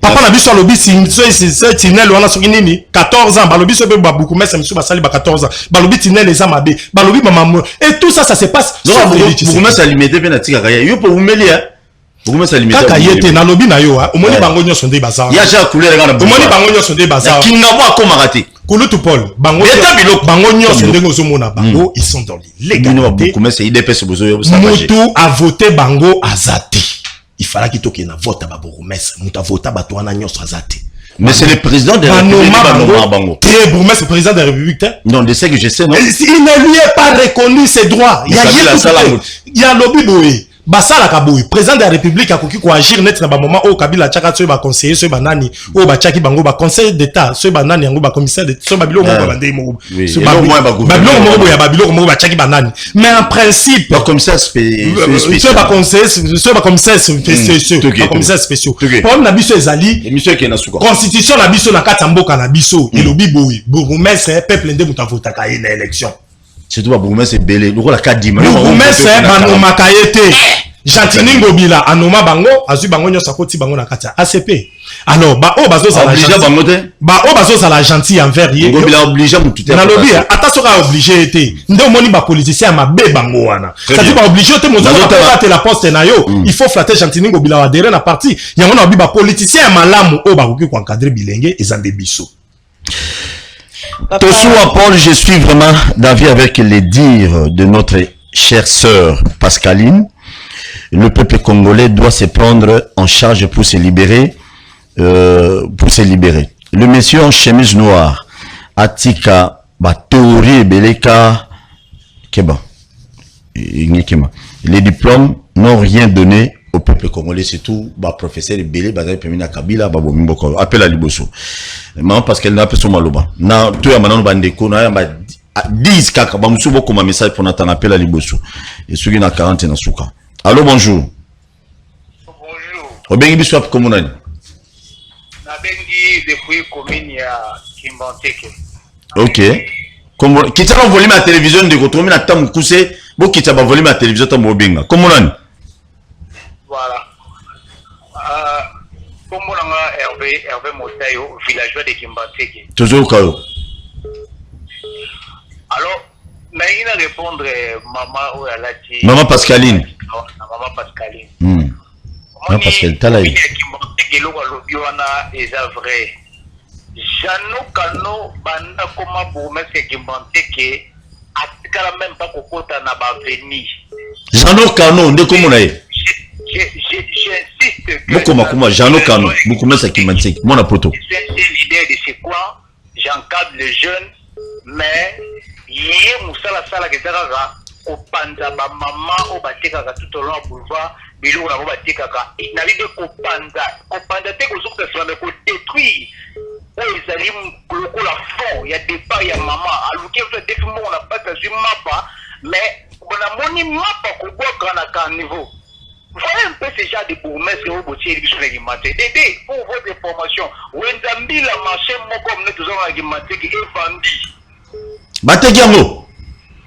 Papa na biso lobi c'est tinel wana soki nini 14 ans ba lobi so be ba beaucoup mais ça miso ba sali ba 14 ans. Ba lobi tinel les amabe, ba lobi maman et tout ça ça se passe. Beaucoup mais ça limité pe na tika kaya. Yo pour vous mêler hein. Kaka yete na lobi na yo omoni bango nyonso nde bazar ya ja couleur nga na omoni bango nyonso nde bazar kingabo akoma raté kulutu Paul bango nyonso nde ngozomona bango ils sont dans l'illégalité mais c'est IDPS bozo mutu a voté bango azati il fallait qu'il toque na vote à bourgmestre muta vota batouana nyos azate. Mais c'est le président de la République. Très bourgmestre, président de la République. Non, de ce que je sais, non. Il ne lui est pas reconnu ses droits. Il y a lobby boy. Basala Kaboui, président de la République a koki ko agir net na ba moment au Kabila chaka so ba conseiller so ba nani o ba chaki bango ba conseiller d'état so ba nani yango ba commissaire de so ba bilo mo ba ndé mo. So ba bilo mo ya ba bilo mo ba chaki ba nani. Mais en principe le commissaire spécial so ba conseiller so ba commissaire spécial ba commissaire spécial. Problème na biso ezali émission qui na suka. Constitution na biso na kata mboka na biso et lobby boy. Bourgmestre peuple ndé muta vota ka na élection. C'est tout bourgmestre c'est belé. Le la 4 dimanche. Bourgmestre banoma kayete. Jantini Ngobila anoma bango azu bango nyosa koti bango na kata ACP. Alors ba o bazo ça la obligé bango te. Ba o bazo ça la gentil envers ye. Ngobila obligé mutu te. Na lobby attention ka obligé été. Nde moni ba politicien ma be bango wana. Ça dit ba obligé te mozo ka la poste na yo. Il faut flatter Jantini Ngobila wa derrière na parti. Yango na ba politicien malamu o ba koki ko encadrer bilenge ezande biso. Tosoua Paul, je suis vraiment d'avis avec les dires de notre chère sœur Pascaline. Le peuple congolais doit se prendre en charge pour se libérer. Le monsieur en chemise noire, Atika, Batori, Beleka, Keba. Les diplômes n'ont rien donné au peuple congolais, c'est tout. Professeur Belé, Pemina Kabila, Babo, appelle à Liboso. Maman, parce qu'elle n'a pas son maloba. Na, tout ya manan bandeko, na ya 10 kaka, bamusubo comme un message pour Nathan appel à Liboso. Et celui qui n'a 40 na souka. Allô, bonjour. Bonjour. Obengi biswa comme nani? Nabengi depuis commune ya Kimbanteke. OK. Comme qui t'a envolé ma télévision de kotomi na tamu kuse, bo qui t'a envolé ma télévision tamu obenga. Comme nani? Voilà. Comme on Hervé Motayo, villageois de Kimbanteke. Toujours Kayo. Alors, naïna répondre maman ou alati. Maman Pascaline. Maman Pascaline. Maman Pascaline talaï. Kimbanteke lo lobi wana eza vrai. Jano kano banda koma bourgmestre Kimbanteke atikala même pas kokota na ba veni. Jano kano ndeko monaye. J'insiste que Beaucoup Jano Kano, beaucoup moins ça qui m'indique. Mon apoto. C'est l'idée de ce quoi j'encadre les jeunes, mais hier Moussala Sala Gezara au Panda ba maman au Bateka tout au long du boulevard, Bilou na Bateka. Il n'a de Kopanda te ko zuka sur le ko détruire. Ils allaient coloquer la fond, il y a des pas, il y a maman. Alors qu'il faut définir on n'a pas de mapa, mais on a moni mapa ko boka na kan niveau. Voyez un peu ce genre de bourgmestre au boutier qui sont réglementés. Dédé, pour votre information, Wendambi la marché, moi comme nous tous réglementés qui est vendu. Bategango.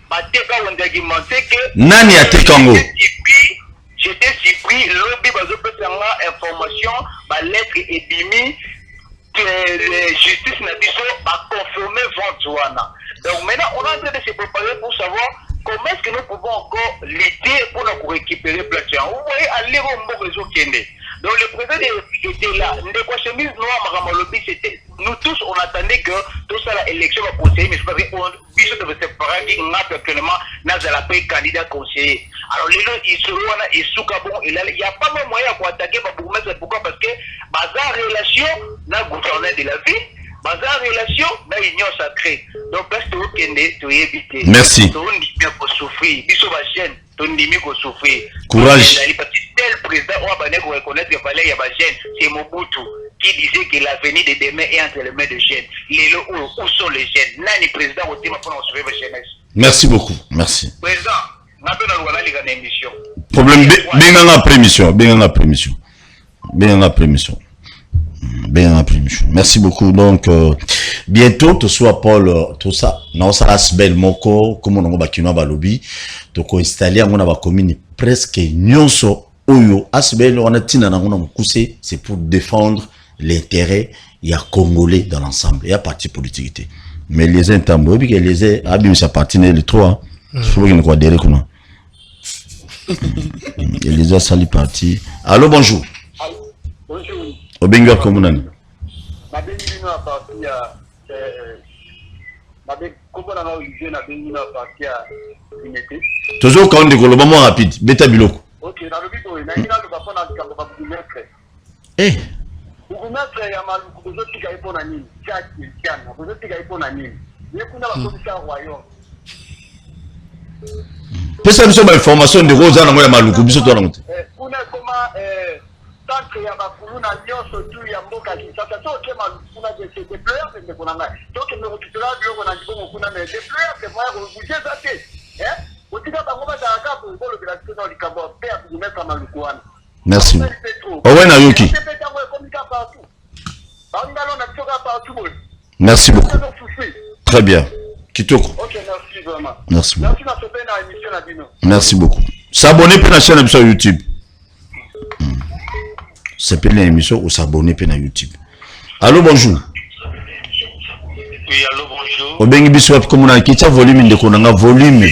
Batega Wendaglementé que. Nani a Tekango. J'étais surpris, l'objet bazo peut avoir information, ma lettre est dimi, que la justice n'a pas confirmé Vantuana. Donc maintenant, on est en train de se préparer pour savoir. Comment est-ce que nous pouvons encore lutter pour nous récupérer le plateau? Vous voyez, aller au bon réseau Kende. Donc le président était là. Chemise noire, c'était. Nous tous, on attendait que tout ça, l'élection va procéder, mais je pense qu'on devait se séparer, qui n'a actuellement, n'a pas de candidat conseiller. Alors les gens, ils sont là, ils sont bon, il n'y a pas de moyen pour attaquer, pourquoi? Parce que, bazar relation, n'a gouverneur de la vie. Bazar relation, mais union sacrée. Donc, parce que vous pouvez éviter. Merci. Courage. Tel président, on va reconnaître que Valère Yabagène, c'est Mobutu, qui disait que l'avenir de demain est entre les mains de jeunes. Où sont les jeunes? Nani président au thème pour sauver la jeunesse. Merci beaucoup. Merci. Président, on a besoin de émission. Problème, bien après émission. Bien après émission. Bien après émission. Bien après émission. Merci beaucoup. Donc, bientôt, tout soit Paul, tout ça. Non, ça reste belle moko, comme on a bakino balobi. Donc, installé, on a commune presque nyonso. Oyo, asbel, on a tina na on a c'est pour défendre l'intérêt, il y a Congolais dans l'ensemble, il y a parti politique. Mais les intambos, puis que les abîmes, ça appartenait les trois. Il faut qu'il ne croit derrière comment. Et les a sali parti. Allô, bonjour. Bonjour. Obenga Komunani. Toujours quand on dit que le moment rapide, bêta biloko. Ok, dans le but, il y a une personne qui a beaucoup de maîtres. Eh. Beaucoup de maîtres, il y a mal beaucoup de gens qui ont un ami. Beaucoup de gens qui ont un ami. Il y a une commission royaume. Pesa biso ba information de Rosa na moya maluku biso to na mutu. Kuna koma centre ya bakuluna nyonso tu ya mboka Kinshasa to ke maluku na de déployer de konanga. To ke me rokitela biloko na ndibongo kuna me déployer c'est moi bouger ça te. Otika bango ba taka pour le bilan dans likambo pe ya kumettre maluku wana. Merci. Owe na yoki. Merci beaucoup. Très bien. Kitoko. Ok, merci vraiment. Merci beaucoup. Merci. Merci beaucoup. S'abonner pour la chaîne sur YouTube. C'est pas l'émission ou s'abonner pour la YouTube. Allô, bonjour. Oui, allô, bonjour. Au bengi biso comme on a qui volume de konanga volume.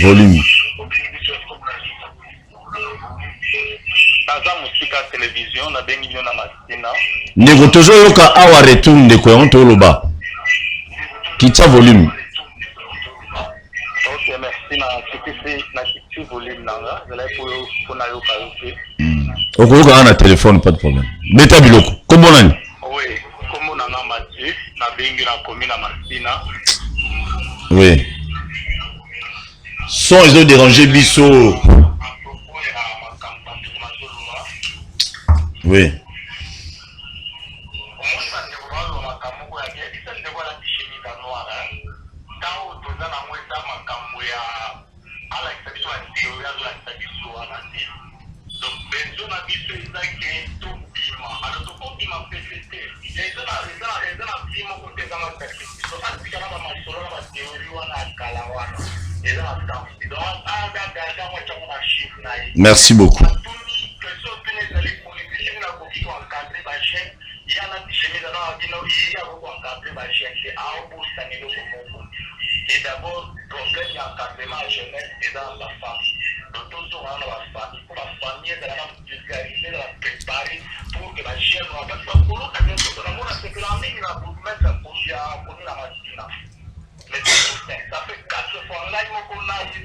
Télévision na bengi na masina. Nego tozo yoka awa retourne de quoi on toloba. Kitcha volume. Ok, merci na kitchi volume nanga. Je l'ai pour na yoka yoke. Okoyoka na téléphone pas de problème. Beta biloko. Comment nani? Oui, comment nanga Mathieu na bengi na komi na masina. Oui. Sans ils ont dérangé biso. Oui. Merci beaucoup. Et d'abord, problème d'encadrement jeunesse et dans la famille. Donc, tout ça, on a la famille. Pour la famille, de la vulgariser, de la préparer pour que la jeune, parce que pour nous, quand on a ce que la ligne, la mettre pour la machine. Mais ça fait 4 fois. Là, il y a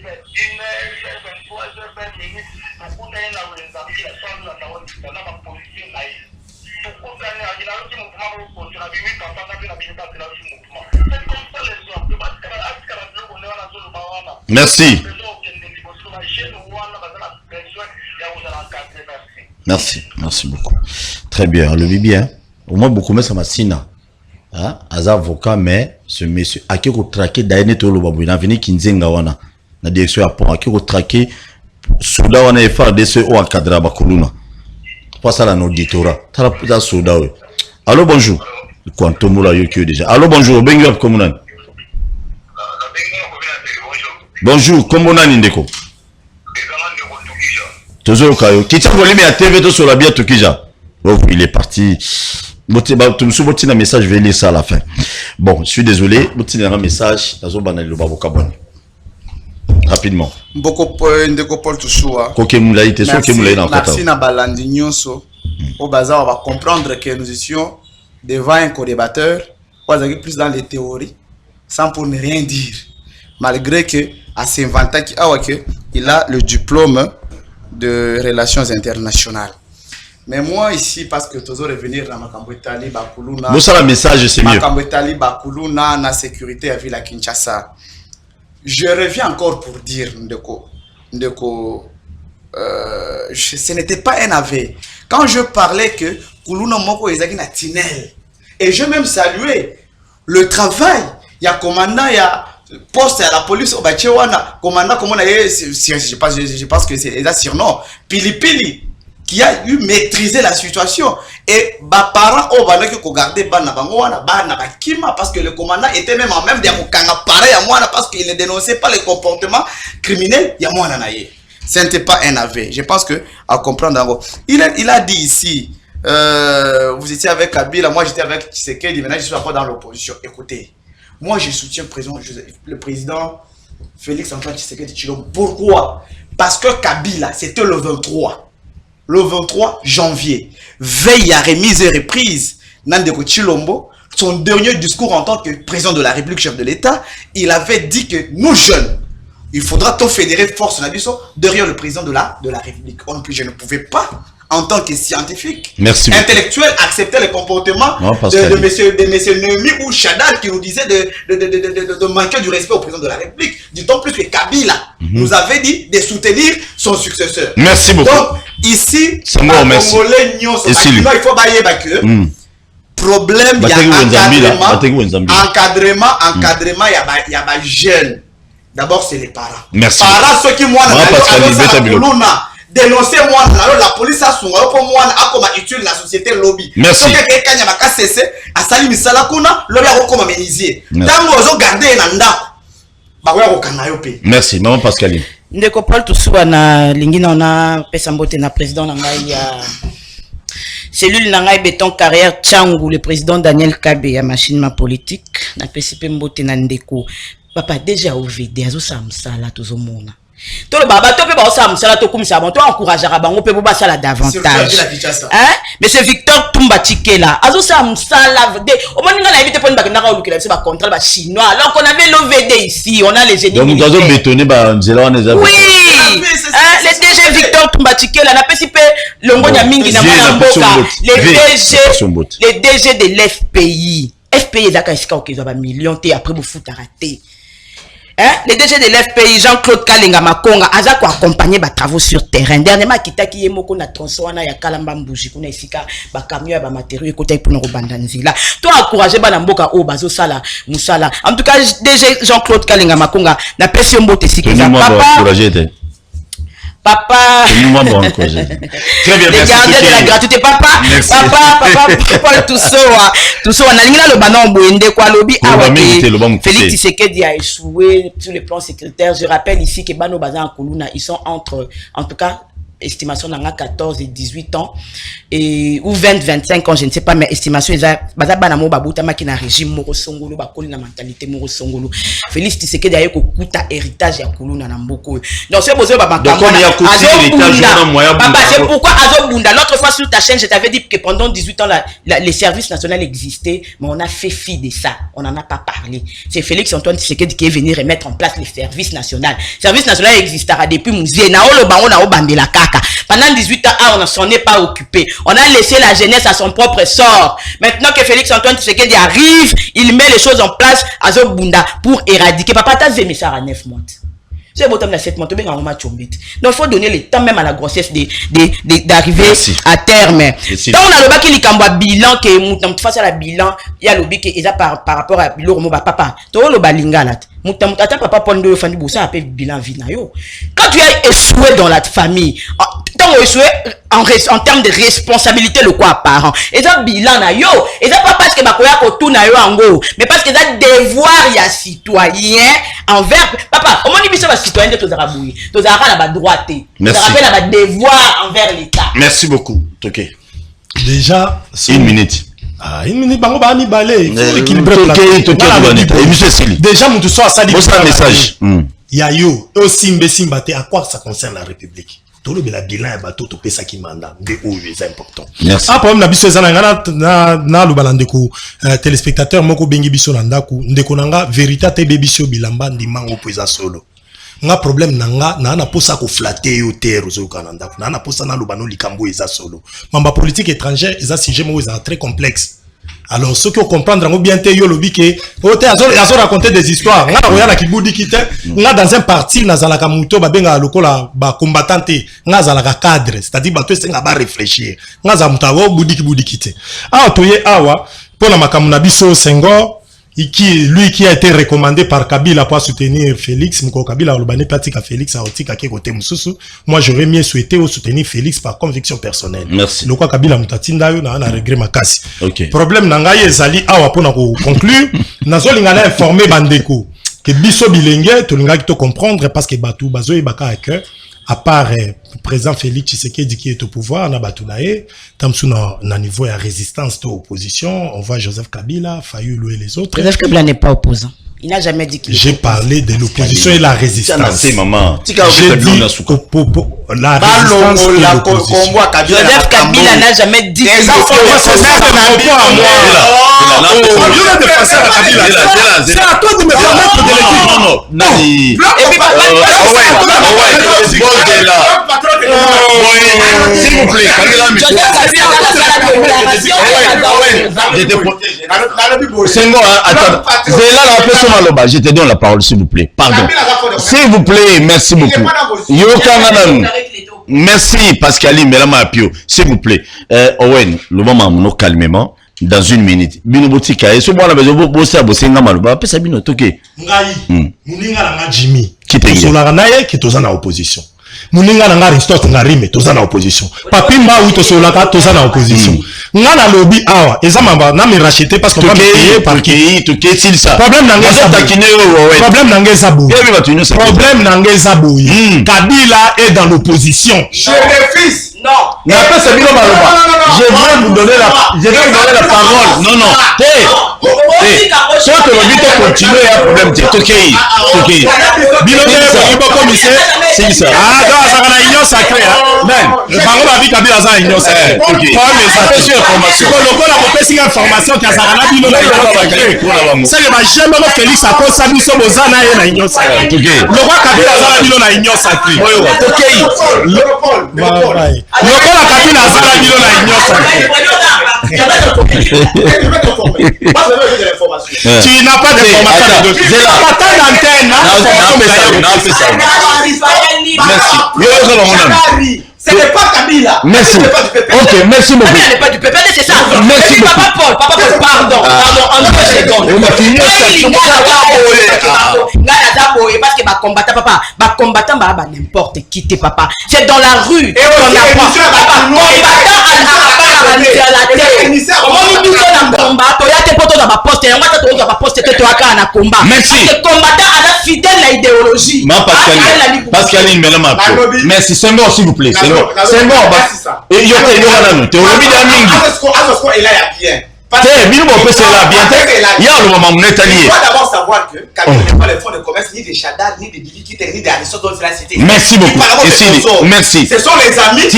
fait 1 heure, 23 heures, 20 minutes. Beaucoup d'ailleurs, là où les amis, la chambre, la police, là, beaucoup d'années, il y a un petit mouvement pour la vie, quand on a vu la vie, dans le mouvement. C'est comme ça les gens. Merci. Merci beaucoup. Très bien, le bien. Au moins beaucoup mais ça m'a sina. Hein, as avocat mais ce monsieur a qui traqué d'ailleurs tout le babou na venu kinzenga wana na direction ya pont a qui traqué souda wana e FARDC au encadra bakuluna. Pas ça la auditorat. Tala puta souda we. Allô bonjour. Quantum la yokio déjà. Allô bonjour, bengi up comme on. Bonjour, comment on a Nindeko? Toujours Kayo. Qui t'a volé à TV sur la bière Tokija? Oh, il est parti. Tu me un message, je vais lire ça à la fin. Bon, je suis désolé. Tu me un message. Rapidement. Beaucoup Ndeko Paul Touchoua. Merci na balandi nyonso. Au bazar, on va comprendre que nous étions devant un co-débatteur. On va plus dans les théories, sans pour ne rien dire. Malgré que à Saint-Valentin il a le diplôme de relations internationales. Mais moi ici, parce que toujours revenir dans Makambouetali, Bakuluna, message, c'est mieux. Makambouetali, Bakuluna, na sécurité à Ville à Kinshasa. Je reviens encore pour dire, Ndeko, ce n'était pas un AV. Quand je parlais que Kuluna Moko Ezaki na Tinel, et je même salué le travail, il y a commandant, il y a poste à la police au Bachewana, commandant, comment on a je pense que c'est ça surnom, Pili, qui a eu maîtrisé la situation. Et bah parents au bana qui regardé bana bangoana bana bakima parce que le commandant était même en même de kanga pareil à moi parce qu'il ne dénonçait pas les comportements criminels, il y a moi naïe. Ce n'était pas un AV. Je pense que à comprendre encore. Il a dit ici vous étiez avec Kabila, moi j'étais avec Tshisekedi, maintenant je suis encore dans l'opposition. Écoutez, moi je soutiens le président Félix Antoine Tshisekedi Tshilombo. Pourquoi? Parce que Kabila, c'était le 23 janvier, veille à remise et reprise Nandeko Tshilombo, son dernier discours en tant que président de la République, chef de l'État, il avait dit que nous jeunes, il faudra tout fédérer force derrière le président de la République. Je ne pouvais pas, en tant que scientifique, intellectuel, accepter le comportement de monsieur Neumi ou Shaddad qui nous disait de manquer du respect au président de la République. D'autant plus que Kabila nous avait dit de soutenir son successeur. Merci beaucoup. Donc, ici, il faut bailler que problème, il y a encadrement, il y a jeune. D'abord, c'est les parents. Merci. Parents, ceux qui moi, dénoncer moi, la police a son pour moi, a comme utile la société lobby. Merci. Quelqu'un a pas cessé à salir misala kuna, lobby a comme améniser. Tant ozo garder nanda, ba wa okana yo pe. Merci, maman Pascaline. Ndeko Paul Toussoua na lingina ona pesa mbote na président na ngai ya cellule na ngai béton carrière Tchangou, le président Daniel Kabe ya machine ma politique na PCP mbote na ndeko. Papa déjà OVD azo samsala tozomona. To le baba to pe ba samsala to kumisa bon to encourager bango pe ba sala davantage. Hein? Monsieur Victor Tumba Tikela azo samsala de o moninga na éviter poni ba kenda ka olukela c'est ba contrat ba chinois alors qu'on avait l'OVD ici, on a les génies. Donc nous avons bétonné ba nzela on les a. Oui. Le DG Victor Tumba Tikela na PCP longonya mingi na mwana mboka. Les DG de l'FPI. FPI ezaka esika okezwa ba millions te après bu futa raté. Hein? Le DG de l'FPI, Jean-Claude Kalenga Makonga, aza ko accompagner ba travaux sur terrain. Dernièrement, kitaki yemoko na tronçon ya Kalamba Mbuji kuna isika ba camion ba matériaux ekota pour no bandanzila. To encourager ba na mboka o bazo sala musala. En tout cas, DG Jean-Claude Kalenga Makonga na pesi mbote sikeza papa. Très bien, merci. Les gardiens de la gratuité, papa. Paul Toussoua, na le banon boende kwa lobi Félix Tshisekedi a échoué sur le plan sécuritaire. Je rappelle ici que Bano Bazan Koulouna, ils sont entre, en tout cas, estimation dans 14 et 18 ans et ou 20-25 ans, je ne sais pas, mais estimation baza bana mo babuta makina régime moko songolo bakoli na mentalité moko songolo. Félix Tshisekedi ayeko kuta héritage ya Koulouna na mboko. Donc c'est besoin baba papa, c'est pourquoi Azo Bunda l'autre fois sur ta chaîne je t'avais dit que pendant 18 ans les services nationaux existaient, mais on a fait fi de ça, on n'en a pas parlé. C'est Félix Antoine Tshisekedi qui est venu remettre en place les services nationaux. Service national existera depuis Mouzié na olo bango na obandela kaka. Pendant 18 ans, on ne s'en est pas occupé. On a laissé la jeunesse à son propre sort. Maintenant que Félix Antoine Tshisekedi arrive, il met les choses en place à Zobunda pour éradiquer. Papa, t'as aimé ça à 9 mois. C'est bon, t'as 7 mois, tu donc il faut donner le temps même à la grossesse d'arriver à terme. Quand on a le bac qui est bilan, que face à la bilan, il y a le bilan qui est par rapport à bilan, papa, tu as le balinga là. Papa pondo fandi bossa appelle bilan vinayo. Quand tu as échoué dans la famille, tu as échoué en termes de responsabilité le quoi parent. Et ça bilan na yo, et ça pas parce que bakoya ko tout na yo ango, mais parce que ça devoir y a citoyen envers papa. Comment on dit ça citoyen de tous arabouis, tous arabes la droite. Ça rappelle la devoir envers l'État. Merci beaucoup. OK. Déjà, une minute. Ah, une minute, bango ba mi balé. Il faut équilibrer déjà, nous sommes à ça. Message. Yayo, aussi Simba, à quoi ça concerne la République? Tout le bilan est bateau, tout ça qui mandat. C'est important. Merci. Ah, problème, na biso na le balandeko téléspectateur moko bengi biso nandaku ndeko nanga vérité te bebisio bilamba ndimango poza solo. Nga problème nanga na posa ko flatter yo terre zo kananda na posa na lobano likambo eza solo mamba politique étrangère eza sujet mo eza très complexe. Alors ceux qui comprendre ngo bien te yo lobi ke o te azo raconter des histoires nga roya na kibudi kite nga dans un parti na zalaka muto ba benga lokola ba combattante nga zalaka cadre, c'est-à-dire ba to senga ba réfléchir nga za mutawo budi kite a toye awa pona makamu na biso Senghor lui qui a été recommandé par Kabila pour soutenir Félix, Mko Kabila Olobane pratique à Félix à Otika qui côté Moussou. Moi j'aurais mieux souhaité soutenir Félix par conviction personnelle. Merci. Le quoi Kabila Mutatinda yo na regret makasi. OK. Problème nangaye ezali awa pona ko conclure, nazo lingana informer bandeko que biso bilenge to linga to comprendre parce que batu bazo ebaka à cœur. À part président Félix Tshisekedi qui est au pouvoir, na batulae, tamsou na niveau de résistance de opposition, on voit Joseph Kabila, Fayulu et les autres. Joseph Kabila n'est pas opposant. Il n'a jamais dit qu'il... J'ai parlé de l'opposition et la résistance. C'est maman. J'ai dit la résistance et l'opposition. Joseph Kabila n'a jamais dit qu'il c'est à toi de me permettre de l'équipe. S'il vous plaît, je te donne la parole, s'il vous plaît. Pardon. S'il vous plaît, merci beaucoup. Merci, Pascaline, s'il vous plaît. Owen, le moment, calmement. Dans une minute. Binobotika. Et ce moment-là, vous bossez à bosser. Après ça, bino, ok. Jimmy. Qui te dit? Qui est en opposition. Muninga na Aristote ngarime tozana opposition. Papi mba oui tosolaka tozana opposition. Ngana lobby awa ezamamba na me racheter parce qu'on va me payer par qui to qu'il ça. Problème nangeza problème nangeza bou. Problème nangeza bou. Kabila est dans l'opposition. Je refuse. Non. Mais après c'est bien maloma. Je vais vous donner la parole. Non. Soit que le but continuer à problème de toquer. C'est ça. Ah, dans la union sacrée. Même. Le parole a dit Kabila a une union sacrée. Ok. Information. Le gars a fait une information qui a Sarana Bilo la union sacrée. C'est que j'aime Félix à cause de ça, Bozana et la union sacrée. Le roi Kabila a Bilo la union sacrée. Le roi Kabila a Bilo la union sacrée. Tu n'as pas d'information de dessus. Pas d'antenne. Merci. Ce n'est pas Kabila. Merci. Ok, merci beaucoup. Kabila n'est pas du PPD, c'est ça. Merci beaucoup. Papa Paul, pardon. En 2 secondes. Parce que ma combattant, papa, ma combattant, n'importe qui t'es papa. C'est dans la rue. Et on apprend. Merci. Combattant à la fidèle à l'idéologie. Pascaline, merci. C'est bon, s'il vous plaît. C'est bon. Et il y a le moment où il faut d'abord savoir que Kabila n'est pas les fonds de commerce, ni des Chadal, ni des Biliki, ni des Aristote dont il a cité. Merci beaucoup. Merci. Ce sont les amis.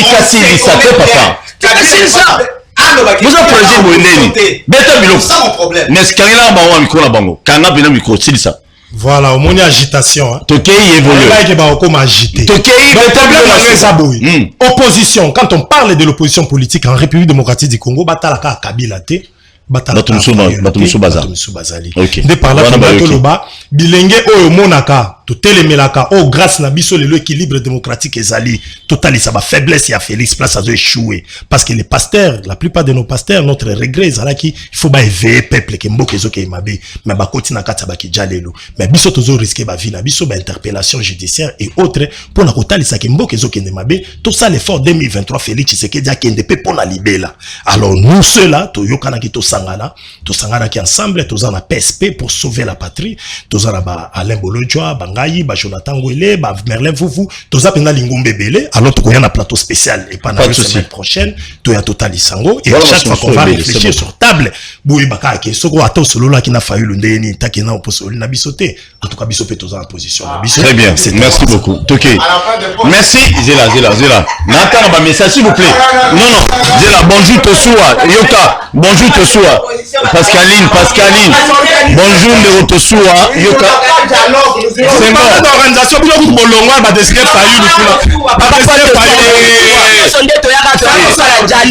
Vous êtes président Moïneni. C'est ça mon problème. Mais ce qu'il y a là, micro, c'est ça. Voilà, au moins agitation. Tokei évolue. Opposition, quand on parle de l'opposition politique en République démocratique du Congo, batalaka Kabila te. De par là, bilenge oyo monaka to telemelaka o grâce na biso le équilibre démocratique ezali total ça va faiblesse ya Félix place à échouer parce que les pasteurs, la plupart de nos pasteurs, notre regret ezalaki il faut ba éveiller peuple ke mboka ezoke mabe mais ba kotina kata ba kijalelo mais biso tozo risquer ba vie na biso ba interpellation judiciaire et autres pour na kotalisa ke mboka ezoke mabe tout ça l'effort 2023 Félix Tshisekedi akende pe pour na libela. Alors nous ceux-là to yokana ki to sangana qui ensemble tous en a PSP pour sauver la patrie tous en a Alain Bolodjoa Bangayi ba Jonathan Ngwele ba Merlin Foufou tous a pena Lingombe Belé alors to koya na plateau spécial et pendant la semaine prochaine to ya Total Isango et chaque fois qu'on va réfléchir sur table boui baka ke soko ato solo la qui na fayu ndeni taki na opposoli na bisoté en tout cas bisoté tous en position très bien merci beaucoup OK merci Zela n'attends pas message s'il vous plaît non Zela bonjour Tosua Yoka bonjour Tosua Pascaline bonjour de Tosua Yoka c'est bon l'organisation pour le bolongwa ba décider fayu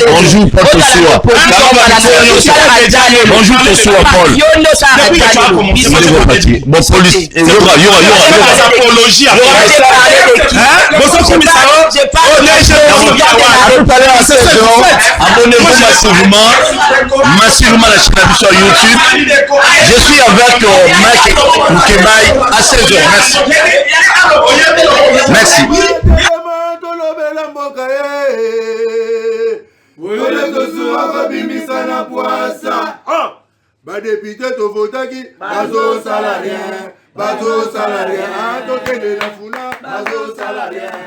bonjour Paul Tosua bonjour Tosua Paul bon police apologie abonnez-vous massivement la chaîne sur YouTube. Je suis avec Mike Moukebaï à 16h. Merci. Badépité to votaki bazo salarien tokende na funa bazo salarien